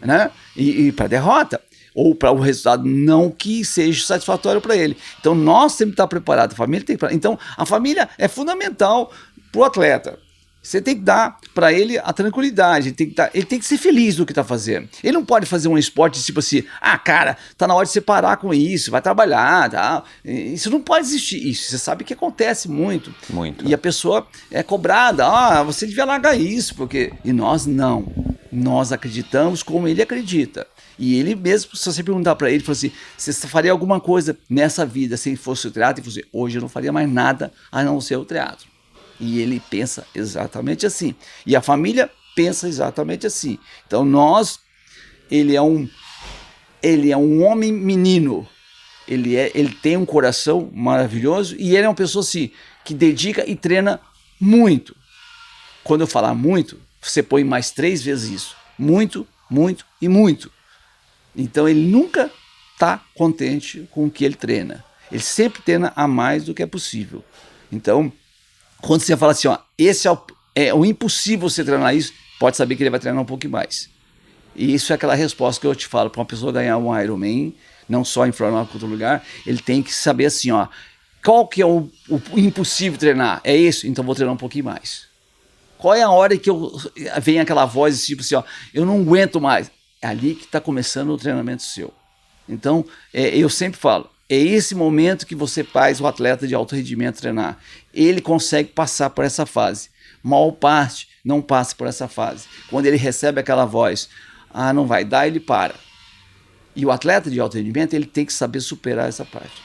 né? E para a derrota, ou para o resultado não que seja satisfatório para ele. Então nós temos que estar preparados, a família tem que estar. Então a família é fundamental para o atleta. Você tem que dar para ele a tranquilidade, ele tem que ser feliz do que está fazendo. Ele não pode fazer um esporte tipo assim, cara, tá na hora de você parar com isso, vai trabalhar, tá? Isso não pode existir. Isso você sabe que acontece muito. Muito. E a pessoa é cobrada, você devia largar isso, porque... E nós não. Nós acreditamos como ele acredita. E ele mesmo, se você perguntar para ele, fala assim, você faria alguma coisa nessa vida se fosse o teatro? Ele falou assim, hoje eu não faria mais nada a não ser o teatro. E ele pensa exatamente assim. E a família pensa exatamente assim. Então ele é um homem menino. Ele tem um coração maravilhoso e ele é uma pessoa assim, que dedica e treina muito. Quando eu falar muito, você põe mais 3 vezes isso. Muito, muito e muito. Então ele nunca está contente com o que ele treina. Ele sempre treina a mais do que é possível. Então, quando você fala assim, ó, esse é o impossível você treinar isso, pode saber que ele vai treinar um pouco mais. E isso é aquela resposta que eu te falo, para uma pessoa ganhar um Ironman, não só em Florianópolis, em outro lugar, ele tem que saber assim, ó, qual que é o impossível treinar? É isso? Então vou treinar um pouquinho mais. Qual é a hora que vem aquela voz tipo assim, ó, eu não aguento mais? É ali que está começando o treinamento seu. Então, eu sempre falo, é esse momento que você faz o atleta de alto rendimento treinar. Ele consegue passar por essa fase. Maior parte não passa por essa fase. Quando ele recebe aquela voz, não vai dar, ele para. E o atleta de alto rendimento, ele tem que saber superar essa parte.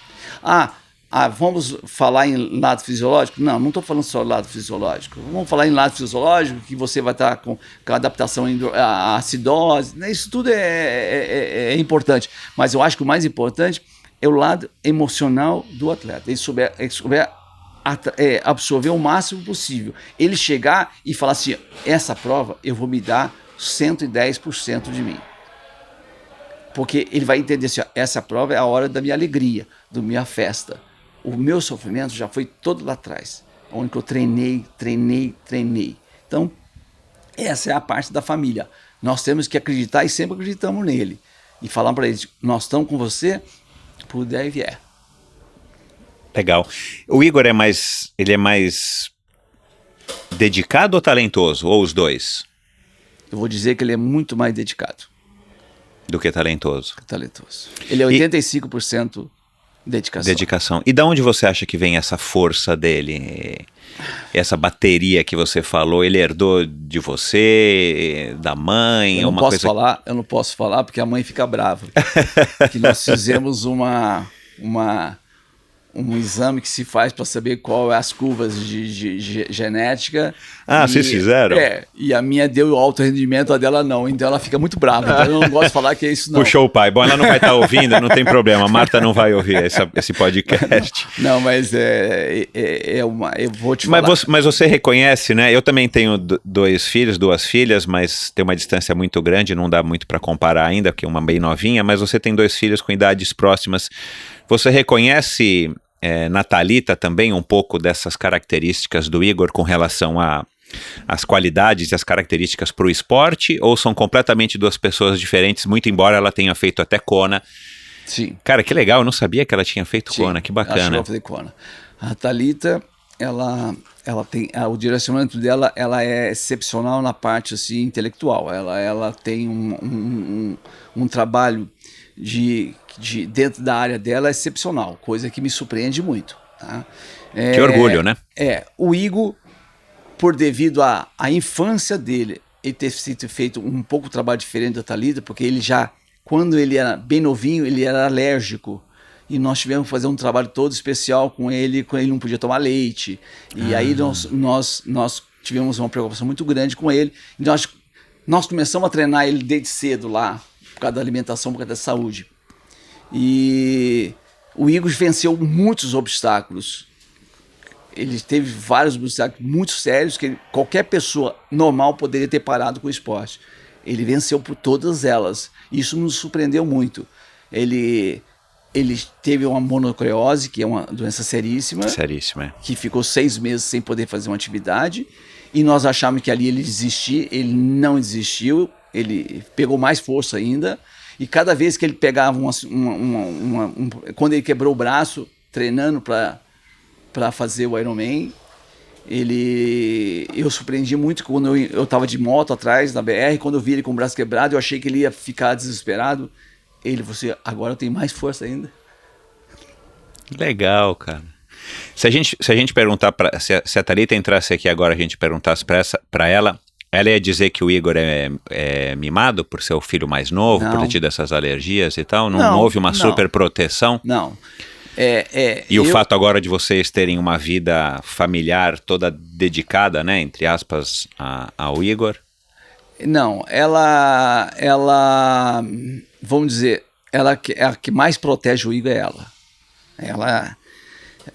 Vamos falar em lado fisiológico? Não estou falando só lado fisiológico. Vamos falar em lado fisiológico, que você vai estar com adaptação à acidose. Isso tudo é importante. Mas eu acho que o mais importante é o lado emocional do atleta. Ele souber absorver o máximo possível. Ele chegar e falar assim, essa prova eu vou me dar 110% de mim. Porque ele vai entender assim, essa prova é a hora da minha alegria, da minha festa. O meu sofrimento já foi todo lá atrás, onde eu treinei. Então, essa é a parte da família. Nós temos que acreditar e sempre acreditamos nele. E falar para eles, nós estamos com você, por der e vier. Legal. O Igor é mais dedicado ou talentoso? Ou os dois? Eu vou dizer que ele é muito mais dedicado. Do que talentoso? Ele é 85% dedicação. E da onde você acha que vem essa força dele? Essa bateria que você falou, ele herdou de você, da mãe? Eu não posso falar porque a mãe fica brava. Que nós fizemos um exame que se faz para saber qual é as curvas de genética. Vocês fizeram? E a minha deu alto rendimento, a dela não. Então ela fica muito brava. Então eu não gosto de falar que é isso não. Puxou o pai. Bom, ela não vai estar ouvindo, não tem problema. A Marta não vai ouvir esse podcast. Não, mas eu vou te falar. Mas você reconhece, né? Eu também tenho 2 filhos, 2 filhas, mas tem uma distância muito grande, não dá muito para comparar ainda, porque uma bem novinha, mas você tem 2 filhos com idades próximas. Você reconhece na Thalita também um pouco dessas características do Igor com relação às qualidades e as características para o esporte, ou são completamente 2 pessoas diferentes, muito embora ela tenha feito até Kona? Sim. Cara, que legal, eu não sabia que ela tinha feito Kona, que bacana. Ela chegou a fazer Kona. A Thalita, ela tem, o direcionamento dela, ela é excepcional na parte assim, intelectual. Ela tem um trabalho dentro da área dela excepcional, coisa que me surpreende muito. Tá? Que orgulho, né? O Igor, devido à infância dele, ele ter feito um pouco de trabalho diferente da Thalita, porque ele já, quando ele era bem novinho, ele era alérgico. E nós tivemos que fazer um trabalho todo especial com ele não podia tomar leite. E aí nós tivemos uma preocupação muito grande com ele. E nós começamos a treinar ele desde cedo lá, por causa da alimentação, por causa da saúde. E o Igor venceu muitos obstáculos. Ele teve vários obstáculos muito sérios que qualquer pessoa normal poderia ter parado com o esporte. Ele venceu por todas elas. Isso nos surpreendeu muito. Ele teve uma mononucleose, que é uma doença seríssima. Que ficou 6 meses sem poder fazer uma atividade. E nós achávamos que ali ele desistia. Ele não desistiu. Ele pegou mais força ainda. E cada vez que ele pegava quando ele quebrou o braço, treinando para fazer o Ironman, eu surpreendi muito quando eu estava de moto atrás na BR, quando eu vi ele com o braço quebrado, eu achei que ele ia ficar desesperado. Ele falou assim, agora eu tenho mais força ainda. Legal, cara. Se a gente perguntar, se a Thalita entrasse aqui agora, a gente perguntasse para ela ia dizer que o Igor é mimado por ser o filho mais novo, por ter tido essas alergias e tal? Não houve uma super proteção? Não. O fato agora de vocês terem uma vida familiar toda dedicada, né, entre aspas, ao Igor? Não, vamos dizer, é a que mais protege o Igor é ela. Ela,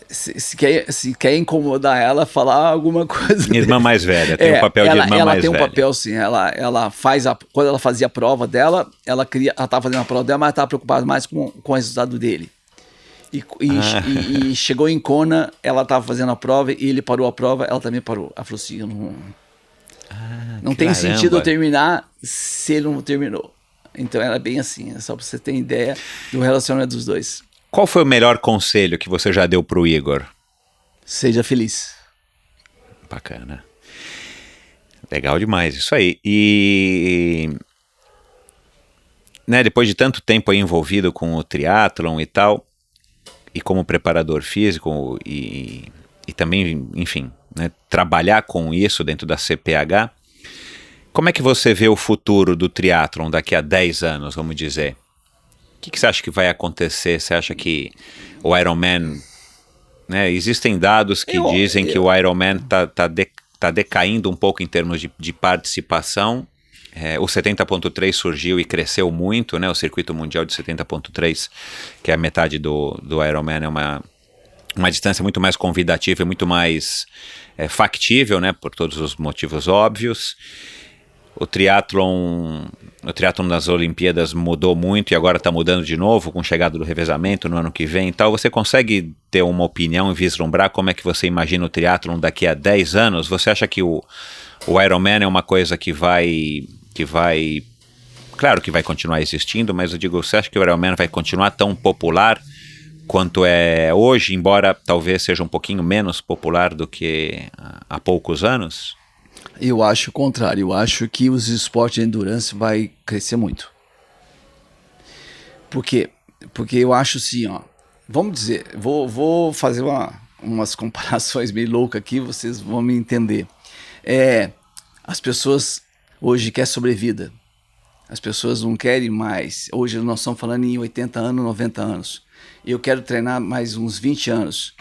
se quer incomodar ela, falar alguma coisa. Irmã mais velha, tem um papel de irmã mais velha. Ela tem um papel, sim. Ela faz quando ela fazia a prova dela, ela estava fazendo a prova dela, mas estava preocupada mais com o resultado dele. E chegou em Kona, ela estava fazendo a prova e ele parou a prova, ela também parou. Ela falou assim, não tem sentido eu terminar se ele não terminou. Então era bem assim, é só para você ter ideia do relacionamento dos dois. Qual foi o melhor conselho que você já deu pro Igor? Seja feliz. Bacana. Legal demais, isso aí. E né, depois de tanto tempo aí envolvido com o triatlon e tal, e como preparador físico e também, enfim, né, trabalhar com isso dentro da CPH, como é que você vê o futuro do triatlon daqui a 10 anos, vamos dizer? O que você acha que vai acontecer? Você acha que o Ironman... Né, existem dados que dizem que o Ironman tá decaindo um pouco em termos de participação. O 70.3 surgiu e cresceu muito, né? O circuito mundial de 70.3, que é a metade do Ironman, é uma distância muito mais convidativa e muito mais factível, né? Por todos os motivos óbvios. O triatlon das Olimpíadas mudou muito e agora está mudando de novo com a chegada do revezamento no ano que vem e tal. Você consegue ter uma opinião e vislumbrar como é que você imagina o triatlon daqui a 10 anos? Você acha que o Ironman é uma coisa que vai... Claro que vai continuar existindo, mas eu digo, você acha que o Ironman vai continuar tão popular quanto é hoje, embora talvez seja um pouquinho menos popular do que há poucos anos? Eu acho o contrário, eu acho que os esportes de endurance vai crescer muito. Por quê? Porque eu acho assim, ó, vamos dizer, vou fazer umas comparações meio loucas aqui, vocês vão me entender. As pessoas hoje querem sobrevida, as pessoas não querem mais, hoje nós estamos falando em 80 anos, 90 anos, eu quero treinar mais uns 20 anos,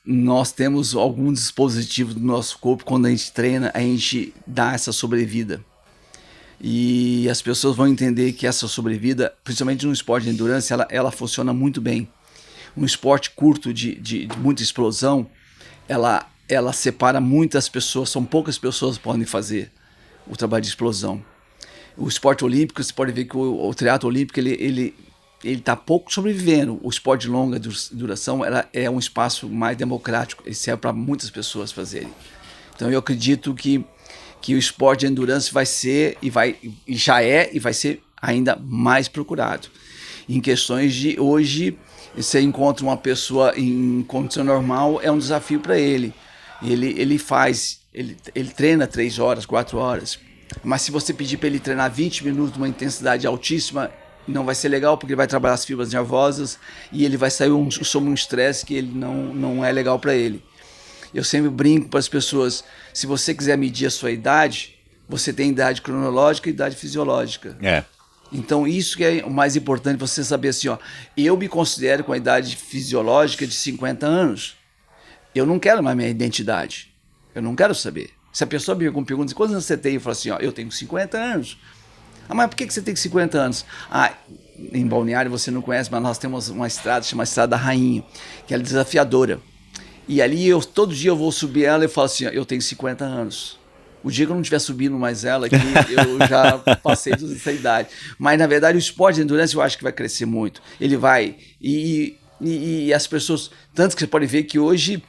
nós temos algum dispositivo do nosso corpo, quando a gente treina, a gente dá essa sobrevida. E as pessoas vão entender que essa sobrevida, principalmente no esporte de endurance, ela funciona muito bem. Um esporte curto de muita explosão, ela separa muitas pessoas, são poucas pessoas que podem fazer o trabalho de explosão. O esporte olímpico, você pode ver que o triatlo olímpico, ele está pouco sobrevivendo. O esporte de longa duração é um espaço mais democrático, ele serve para muitas pessoas fazerem. Então eu acredito que o esporte de endurance vai ser, e vai ser ainda mais procurado. Em questões de hoje, você encontra uma pessoa em condição normal, é um desafio para ele. Ele treina 3 horas, 4 horas, mas se você pedir para ele treinar 20 minutos, uma intensidade altíssima, não vai ser legal, porque ele vai trabalhar as fibras nervosas e ele vai sair sob um estresse que ele não é legal para ele. Eu sempre brinco para as pessoas, se você quiser medir a sua idade, você tem idade cronológica e idade fisiológica. Então isso que é o mais importante, você saber assim, ó, eu me considero com a idade fisiológica de 50 anos, eu não quero mais minha identidade, eu não quero saber. Se a pessoa me pergunta, quantos anos você tem? Eu falo assim, ó, eu tenho 50 anos. Mas por que você tem 50 anos? Em Balneário você não conhece, mas nós temos uma estrada, chama Estrada da Rainha, que é desafiadora. E ali, todo dia eu vou subir ela e falo assim, eu tenho 50 anos. O dia que eu não estiver subindo mais ela aqui, eu já passei dessa idade. Mas, na verdade, o esporte de endurance eu acho que vai crescer muito. Ele vai... E as pessoas... Tanto que você pode ver que hoje,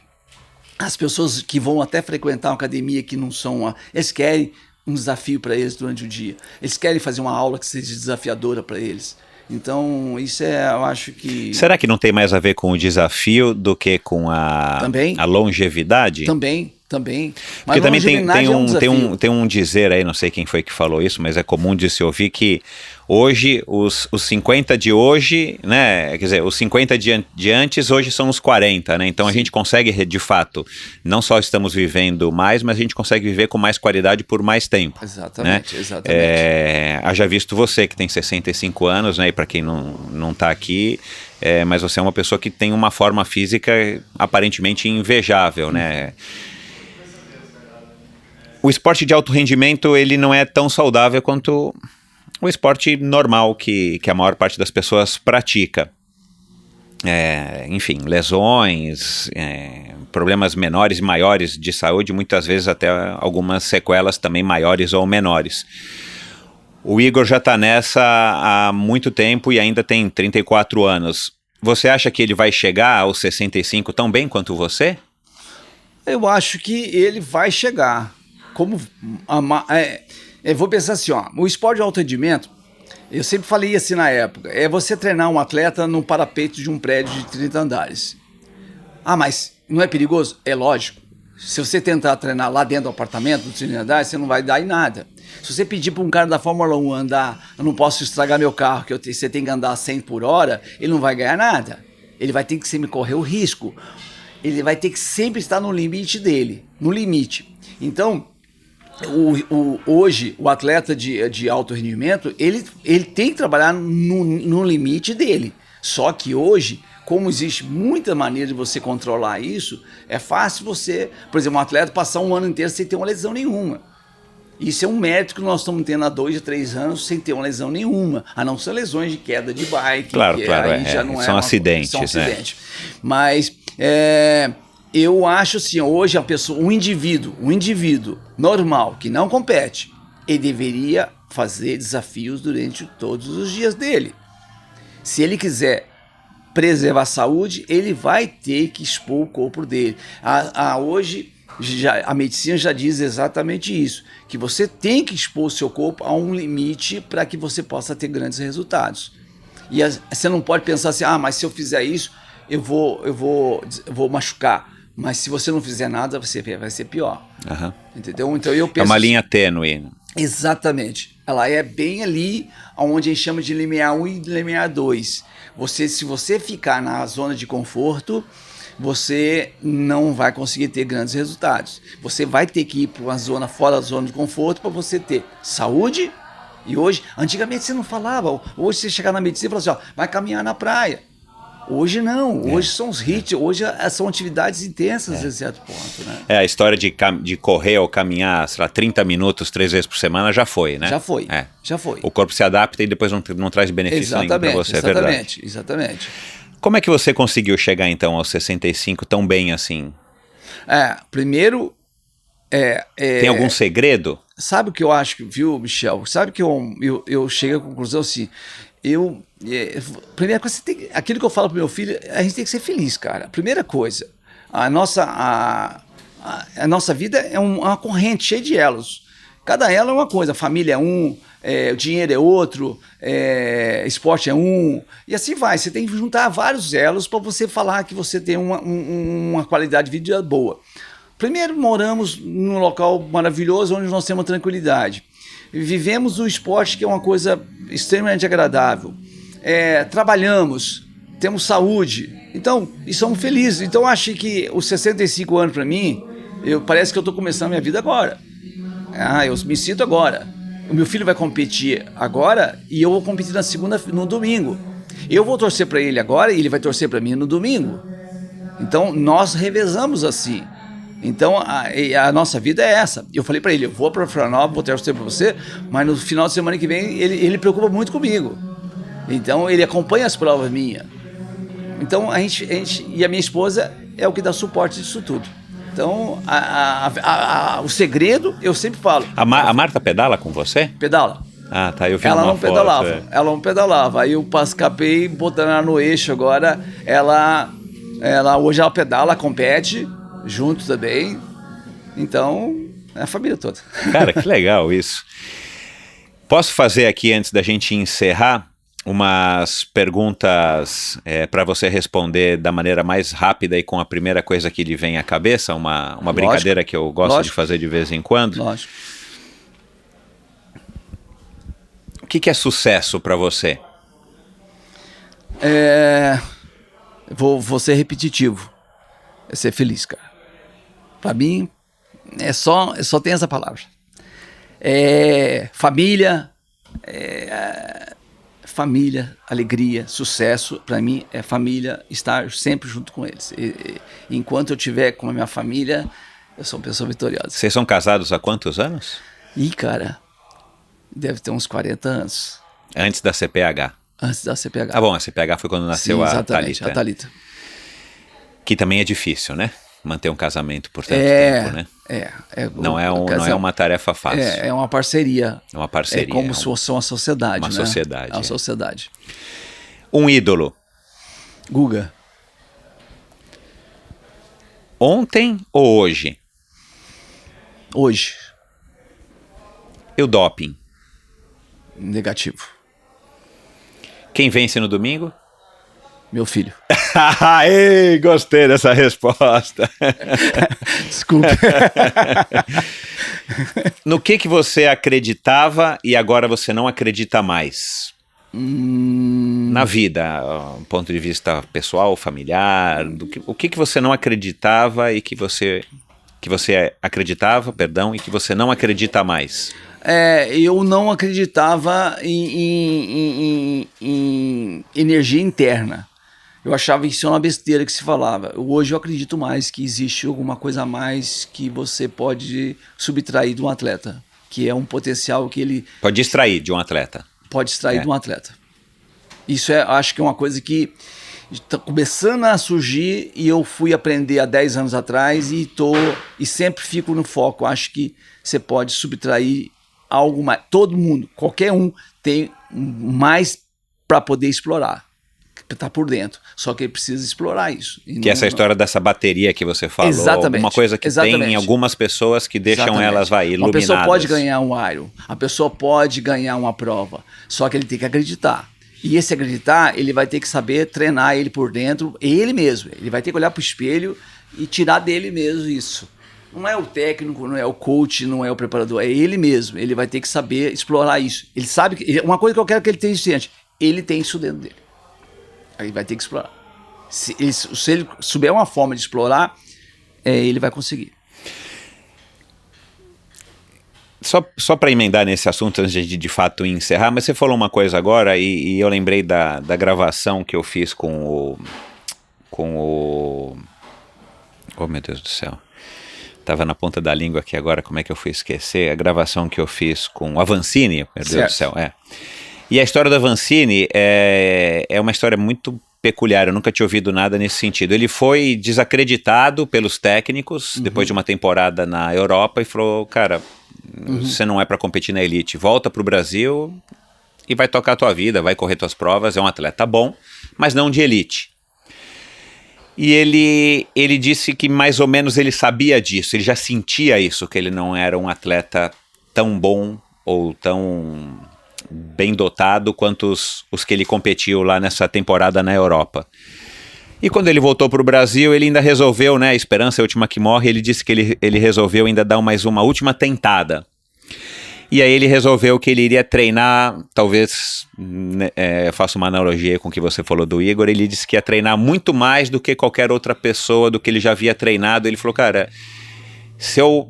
as pessoas que vão até frequentar uma academia que não são... Eles querem um desafio para eles durante o dia. Eles querem fazer uma aula que seja desafiadora para eles. Então, isso eu acho que... Será que não tem mais a ver com o desafio do que com a longevidade? Também. também. Porque Mas também tem desafio. tem um dizer aí, não sei quem foi que falou isso, mas é comum de se ouvir que hoje, os 50 de hoje, né, quer dizer, os 50 de antes, hoje são os 40, né, então a gente consegue, de fato, não só estamos vivendo mais, mas a gente consegue viver com mais qualidade por mais tempo. Exatamente, né? exatamente. Haja visto você, que tem 65 anos, né, e para quem não tá aqui, mas você é uma pessoa que tem uma forma física aparentemente invejável, né? O esporte de alto rendimento, ele não é tão saudável quanto o esporte normal que a maior parte das pessoas pratica. Enfim, lesões, problemas menores e maiores de saúde, muitas vezes até algumas sequelas também maiores ou menores. O Igor já está nessa há muito tempo e ainda tem 34 anos. Você acha que ele vai chegar aos 65 tão bem quanto você? Eu acho que ele vai chegar. Eu vou pensar assim, ó, o esporte de alto rendimento, eu sempre falei assim na época, é você treinar um atleta no parapeito de um prédio de 30 andares. Ah, mas não é perigoso? É lógico. Se você tentar treinar lá dentro do apartamento, do 30 andares, você não vai dar em nada. Se você pedir para um cara da Fórmula 1 andar, eu não posso estragar meu carro, você tem que andar 100 por hora, ele não vai ganhar nada. Ele vai ter que sempre correr o risco. Ele vai ter que sempre estar no limite dele, no limite. Então, hoje, o atleta de alto rendimento, ele tem que trabalhar no limite dele. Só que hoje, como existe muita maneira de você controlar isso, é fácil você, por exemplo, um atleta passar um ano inteiro sem ter uma lesão nenhuma. Isso é um mérito que nós estamos tendo há 2 a 3 anos sem ter uma lesão nenhuma, a não ser lesões de queda de bike. Claro, que claro, aí já não são acidentes. São acidentes. Mas eu acho assim, hoje um indivíduo normal, que não compete, ele deveria fazer desafios durante todos os dias dele. Se ele quiser preservar a saúde, ele vai ter que expor o corpo dele. Hoje, a medicina já diz exatamente isso, que você tem que expor o seu corpo a um limite para que você possa ter grandes resultados. E você não pode pensar assim, mas se eu fizer isso, eu vou machucar. Mas se você não fizer nada, vai ser pior. Uhum. Entendeu? Então eu penso. É uma linha tênue. Exatamente. Ela é bem ali onde a gente chama de limiar 1 e limiar 2. Se você ficar na zona de conforto, você não vai conseguir ter grandes resultados. Você vai ter que ir para uma zona fora da zona de conforto para você ter saúde. E hoje, antigamente você não falava. Hoje você chegar na medicina e fala assim, vai caminhar na praia. Hoje não, hoje são os hits, hoje são atividades intensas a certo ponto, né? A história de correr ou caminhar, sei lá, 30 minutos 3 vezes por semana já foi, né? Já foi. O corpo se adapta e depois não traz benefício nenhum para você, é verdade. Exatamente. Como é que você conseguiu chegar então aos 65 tão bem assim? Primeiro... Tem algum segredo? Sabe o que eu acho, viu, Michel? Sabe que eu chego à conclusão assim... Primeira coisa, aquilo que eu falo pro meu filho, a gente tem que ser feliz, cara. Primeira coisa, a nossa vida é uma corrente cheia de elos. Cada elo é uma coisa, a família é um, o dinheiro é outro, esporte é um, e assim vai. Você tem que juntar vários elos para você falar que você tem uma qualidade de vida boa. Primeiro, moramos num local maravilhoso onde nós temos tranquilidade. Vivemos o esporte, que é uma coisa extremamente agradável. Trabalhamos, temos saúde, então, e somos felizes. Então, eu acho que os 65 anos para mim, parece que eu estou começando a minha vida agora. Eu me sinto agora. O meu filho vai competir agora e eu vou competir no domingo. Eu vou torcer para ele agora e ele vai torcer para mim no domingo. Então, nós revezamos assim. Então, a nossa vida é essa. Eu falei para ele, eu vou para Florianópolis, vou torcer para você, mas no final de semana que vem ele preocupa muito comigo. Então, ele acompanha as provas minhas. Então, e a minha esposa é o que dá suporte disso tudo. Então, o segredo, eu sempre falo. A Marta pedala com você? Pedala. Ah, tá, eu vi ela uma não foto, pedalava. Ela não pedalava. Aí eu acabei botando ela no eixo agora. Hoje ela pedala, compete junto também. Então, é a família toda. Cara, que legal isso. Posso fazer aqui, antes da gente encerrar, umas perguntas para você responder da maneira mais rápida e com a primeira coisa que lhe vem à cabeça, uma brincadeira que eu gosto de fazer de vez em quando. Lógico. O que é sucesso para você? Vou ser repetitivo. É ser feliz, cara. Para mim, só tem essa palavra. Família, família, alegria, sucesso. Para mim é família, estar sempre junto com eles. Enquanto eu estiver com a minha família, eu sou uma pessoa vitoriosa. Vocês são casados há quantos anos? Cara, deve ter uns 40 anos. Antes da CPH. Antes da CPH. Ah, bom, a CPH foi quando nasceu. Sim, exatamente, a Thalita. Que também é difícil, né? Manter um casamento por tanto tempo, né? Não é uma tarefa fácil. É uma parceria. É uma parceria. É como se fosse uma sociedade, uma sociedade. É uma sociedade. Um ídolo. Guga. Ontem ou hoje? Hoje. E o doping? Negativo. Quem vence no domingo? Meu filho. Ei, gostei dessa resposta. Desculpa. No que você acreditava e agora você não acredita mais? Na vida, do ponto de vista pessoal, familiar, o que você não acreditava e que você acreditava, perdão, e que você não acredita mais? Eu não acreditava em energia interna. Eu achava isso uma besteira que se falava. Hoje eu acredito mais que existe alguma coisa a mais que você pode subtrair de um atleta, que é um potencial que ele... Pode extrair de um atleta. Pode extrair de um atleta. Isso acho que é uma coisa que está começando a surgir e eu fui aprender há 10 anos atrás e sempre fico no foco. Acho que você pode subtrair algo mais. Todo mundo, qualquer um, tem mais para poder explorar. Tá por dentro, só que ele precisa explorar isso. Que essa história dessa bateria que você falou, exatamente, uma coisa que tem em algumas pessoas que deixam elas iluminadas. Uma pessoa pode ganhar um Iron, a pessoa pode ganhar uma prova, só que ele tem que acreditar. E esse acreditar, ele vai ter que saber treinar ele por dentro, ele mesmo. Ele vai ter que olhar pro espelho e tirar dele mesmo isso. Não é o técnico, não é o coach, não é o preparador, é ele mesmo. Ele vai ter que saber explorar isso. Ele sabe que uma coisa que eu quero que ele tenha ciente, ele tem isso dentro dele. Aí vai ter que explorar. Se ele souber uma forma de explorar, ele vai conseguir. Só para emendar nesse assunto antes de fato encerrar, mas você falou uma coisa agora e eu lembrei da gravação que eu fiz com o... Oh, meu Deus do céu. Tava na ponta da língua aqui agora, como é que eu fui esquecer? A gravação que eu fiz com o Avancini, meu Deus do céu, E a história do Avancini é uma história muito peculiar, eu nunca tinha ouvido nada nesse sentido. Ele foi desacreditado pelos técnicos depois de uma temporada na Europa e falou, cara, você não é para competir na elite, volta pro Brasil e vai tocar a tua vida, vai correr tuas provas, é um atleta bom, mas não de elite. E ele disse que mais ou menos ele sabia disso, ele já sentia isso, que ele não era um atleta tão bom ou tão bem dotado quanto os que ele competiu lá nessa temporada na Europa. E quando ele voltou para o Brasil, ele ainda resolveu, né, a esperança é a última que morre, ele disse que ele resolveu ainda dar mais uma última tentada. E aí ele resolveu que ele iria treinar, talvez, eu faço uma analogia com o que você falou do Igor, ele disse que ia treinar muito mais do que qualquer outra pessoa, do que ele já havia treinado. Ele falou, cara, se eu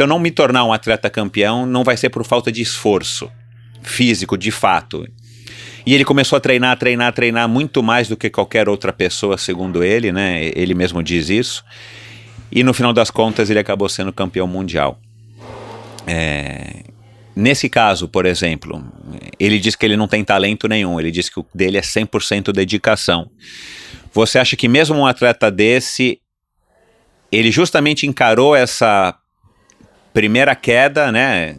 não me tornar um atleta campeão, não vai ser por falta de esforço físico, de fato. E ele começou a treinar muito mais do que qualquer outra pessoa, segundo ele, né? Ele mesmo diz isso. E no final das contas, ele acabou sendo campeão mundial. Nesse caso, por exemplo, ele diz que ele não tem talento nenhum, ele diz que o dele é 100% dedicação. Você acha que mesmo um atleta desse, ele justamente encarou essa primeira queda, né?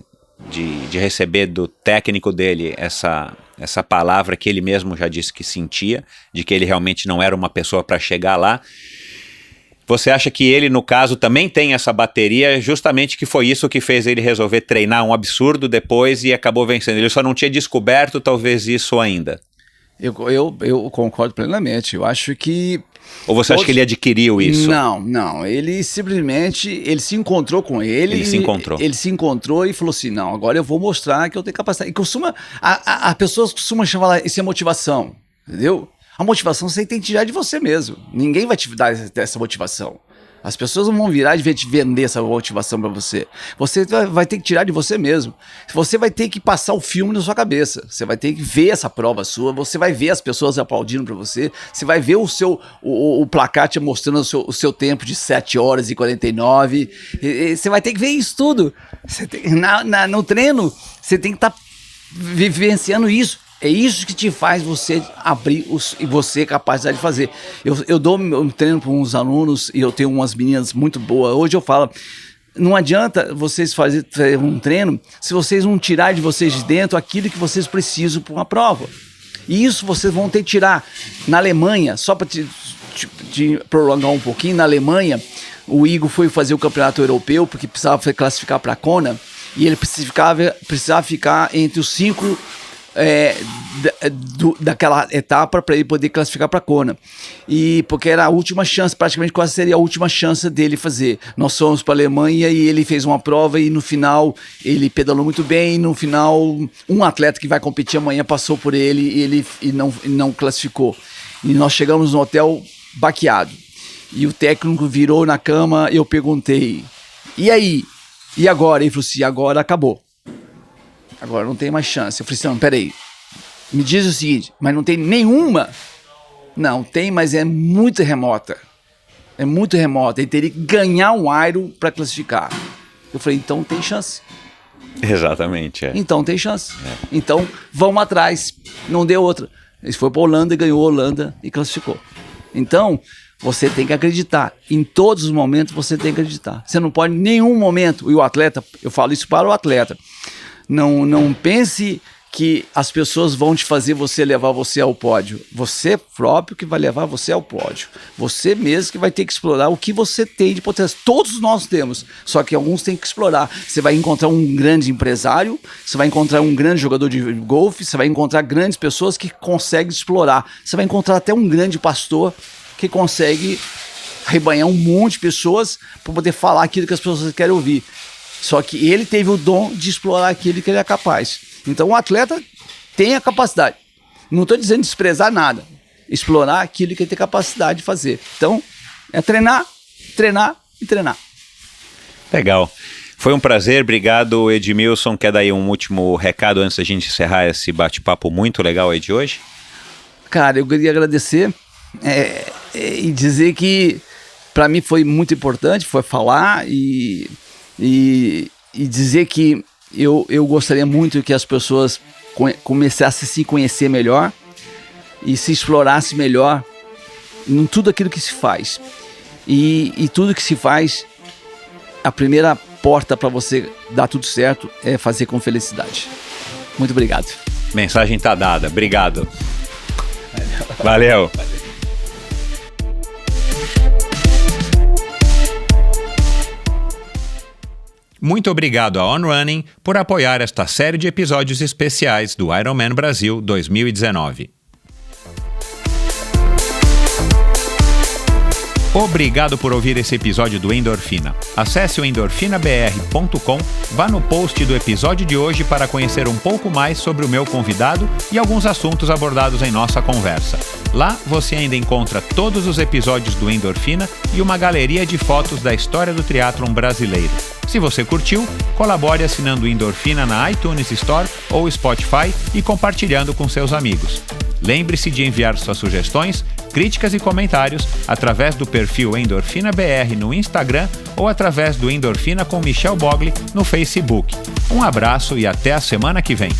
De receber do técnico dele essa palavra que ele mesmo já disse que sentia, de que ele realmente não era uma pessoa para chegar lá. Você acha que ele, no caso, também tem essa bateria, justamente que foi isso que fez ele resolver treinar um absurdo depois e acabou vencendo? Ele só não tinha descoberto talvez isso ainda. Eu concordo plenamente. Eu acho que... Ou você acha que ele adquiriu isso? Não. Ele simplesmente, ele se encontrou com ele. Ele se encontrou. Ele se encontrou e falou assim, não, agora eu vou mostrar que eu tenho capacidade. E as pessoas costumam chamar isso de motivação, entendeu? A motivação você tem que tirar de você mesmo. Ninguém vai te dar essa motivação. As pessoas não vão virar e te vender essa motivação para você. Você vai ter que tirar de você mesmo. Você vai ter que passar o filme na sua cabeça. Você vai ter que ver essa prova sua. Você vai ver as pessoas aplaudindo para você. Você vai ver o placar te mostrando o seu tempo de 7 horas e 49. Você vai ter que ver isso tudo. No treino, você tem que estar vivenciando isso. É isso que te faz você abrir e você é capaz de fazer. Eu dou um treino para uns alunos e eu tenho umas meninas muito boas. Hoje eu falo, não adianta vocês fazerem um treino se vocês não tirarem de vocês de dentro aquilo que vocês precisam para uma prova. E isso vocês vão ter que tirar. Na Alemanha, só para te prolongar um pouquinho, na Alemanha, o Igor foi fazer o campeonato europeu porque precisava classificar para a Kona e ele precisava ficar entre os 5... daquela etapa para ele poder classificar para a Kona. E porque era a última chance, praticamente quase seria a última chance dele fazer. Nós fomos para a Alemanha e ele fez uma prova e no final ele pedalou muito bem e no final um atleta que vai competir amanhã passou por ele e não classificou. E nós chegamos no hotel baqueado. E o técnico virou na cama e eu perguntei, e aí? E agora? Ele falou assim, agora acabou. Agora não tem mais chance. Eu falei assim, não, peraí. Me diz o seguinte, mas não tem nenhuma? Não, tem, mas é muito remota. É muito remota. Ele teria que ganhar um Iron para classificar. Eu falei, então tem chance. Exatamente, Então tem chance. Então vamos atrás. Não deu outra. Ele foi para a Holanda, ganhou a Holanda e classificou. Então, você tem que acreditar. Em todos os momentos você tem que acreditar. Você não pode em nenhum momento, e o atleta, eu falo isso para o atleta, não pense que as pessoas vão te fazer levar você ao pódio. Você próprio que vai levar você ao pódio. Você mesmo que vai ter que explorar o que você tem de potencial. Todos nós temos, só que alguns têm que explorar. Você vai encontrar um grande empresário, você vai encontrar um grande jogador de golfe, você vai encontrar grandes pessoas que conseguem explorar. Você vai encontrar até um grande pastor que consegue arrebanhar um monte de pessoas para poder falar aquilo que as pessoas querem ouvir. Só que ele teve o dom de explorar aquilo que ele é capaz. Então o atleta tem a capacidade. Não estou dizendo desprezar nada. Explorar aquilo que ele tem capacidade de fazer. Então é treinar, treinar e treinar. Legal. Foi um prazer. Obrigado, Edmilson. Quer dar aí um último recado antes da gente encerrar esse bate-papo muito legal aí de hoje? Cara, eu queria agradecer e dizer que para mim foi muito importante, foi falar e dizer que eu gostaria muito que as pessoas começassem a se conhecer melhor e se explorassem melhor em tudo aquilo que se faz. E tudo que se faz, a primeira porta para você dar tudo certo é fazer com felicidade. Muito obrigado. Mensagem tá dada. Obrigado. Valeu. Muito obrigado a On Running por apoiar esta série de episódios especiais do Ironman Brasil 2019. Obrigado por ouvir esse episódio do Endorfina. Acesse o endorfinabr.com, vá no post do episódio de hoje para conhecer um pouco mais sobre o meu convidado e alguns assuntos abordados em nossa conversa. Lá você ainda encontra todos os episódios do Endorfina e uma galeria de fotos da história do triatlon brasileiro. Se você curtiu, colabore assinando o Endorfina na iTunes Store ou Spotify e compartilhando com seus amigos. Lembre-se de enviar suas sugestões, críticas e comentários através do perfil Endorfina BR no Instagram ou através do Endorfina com Michel Bogli no Facebook. Um abraço e até a semana que vem.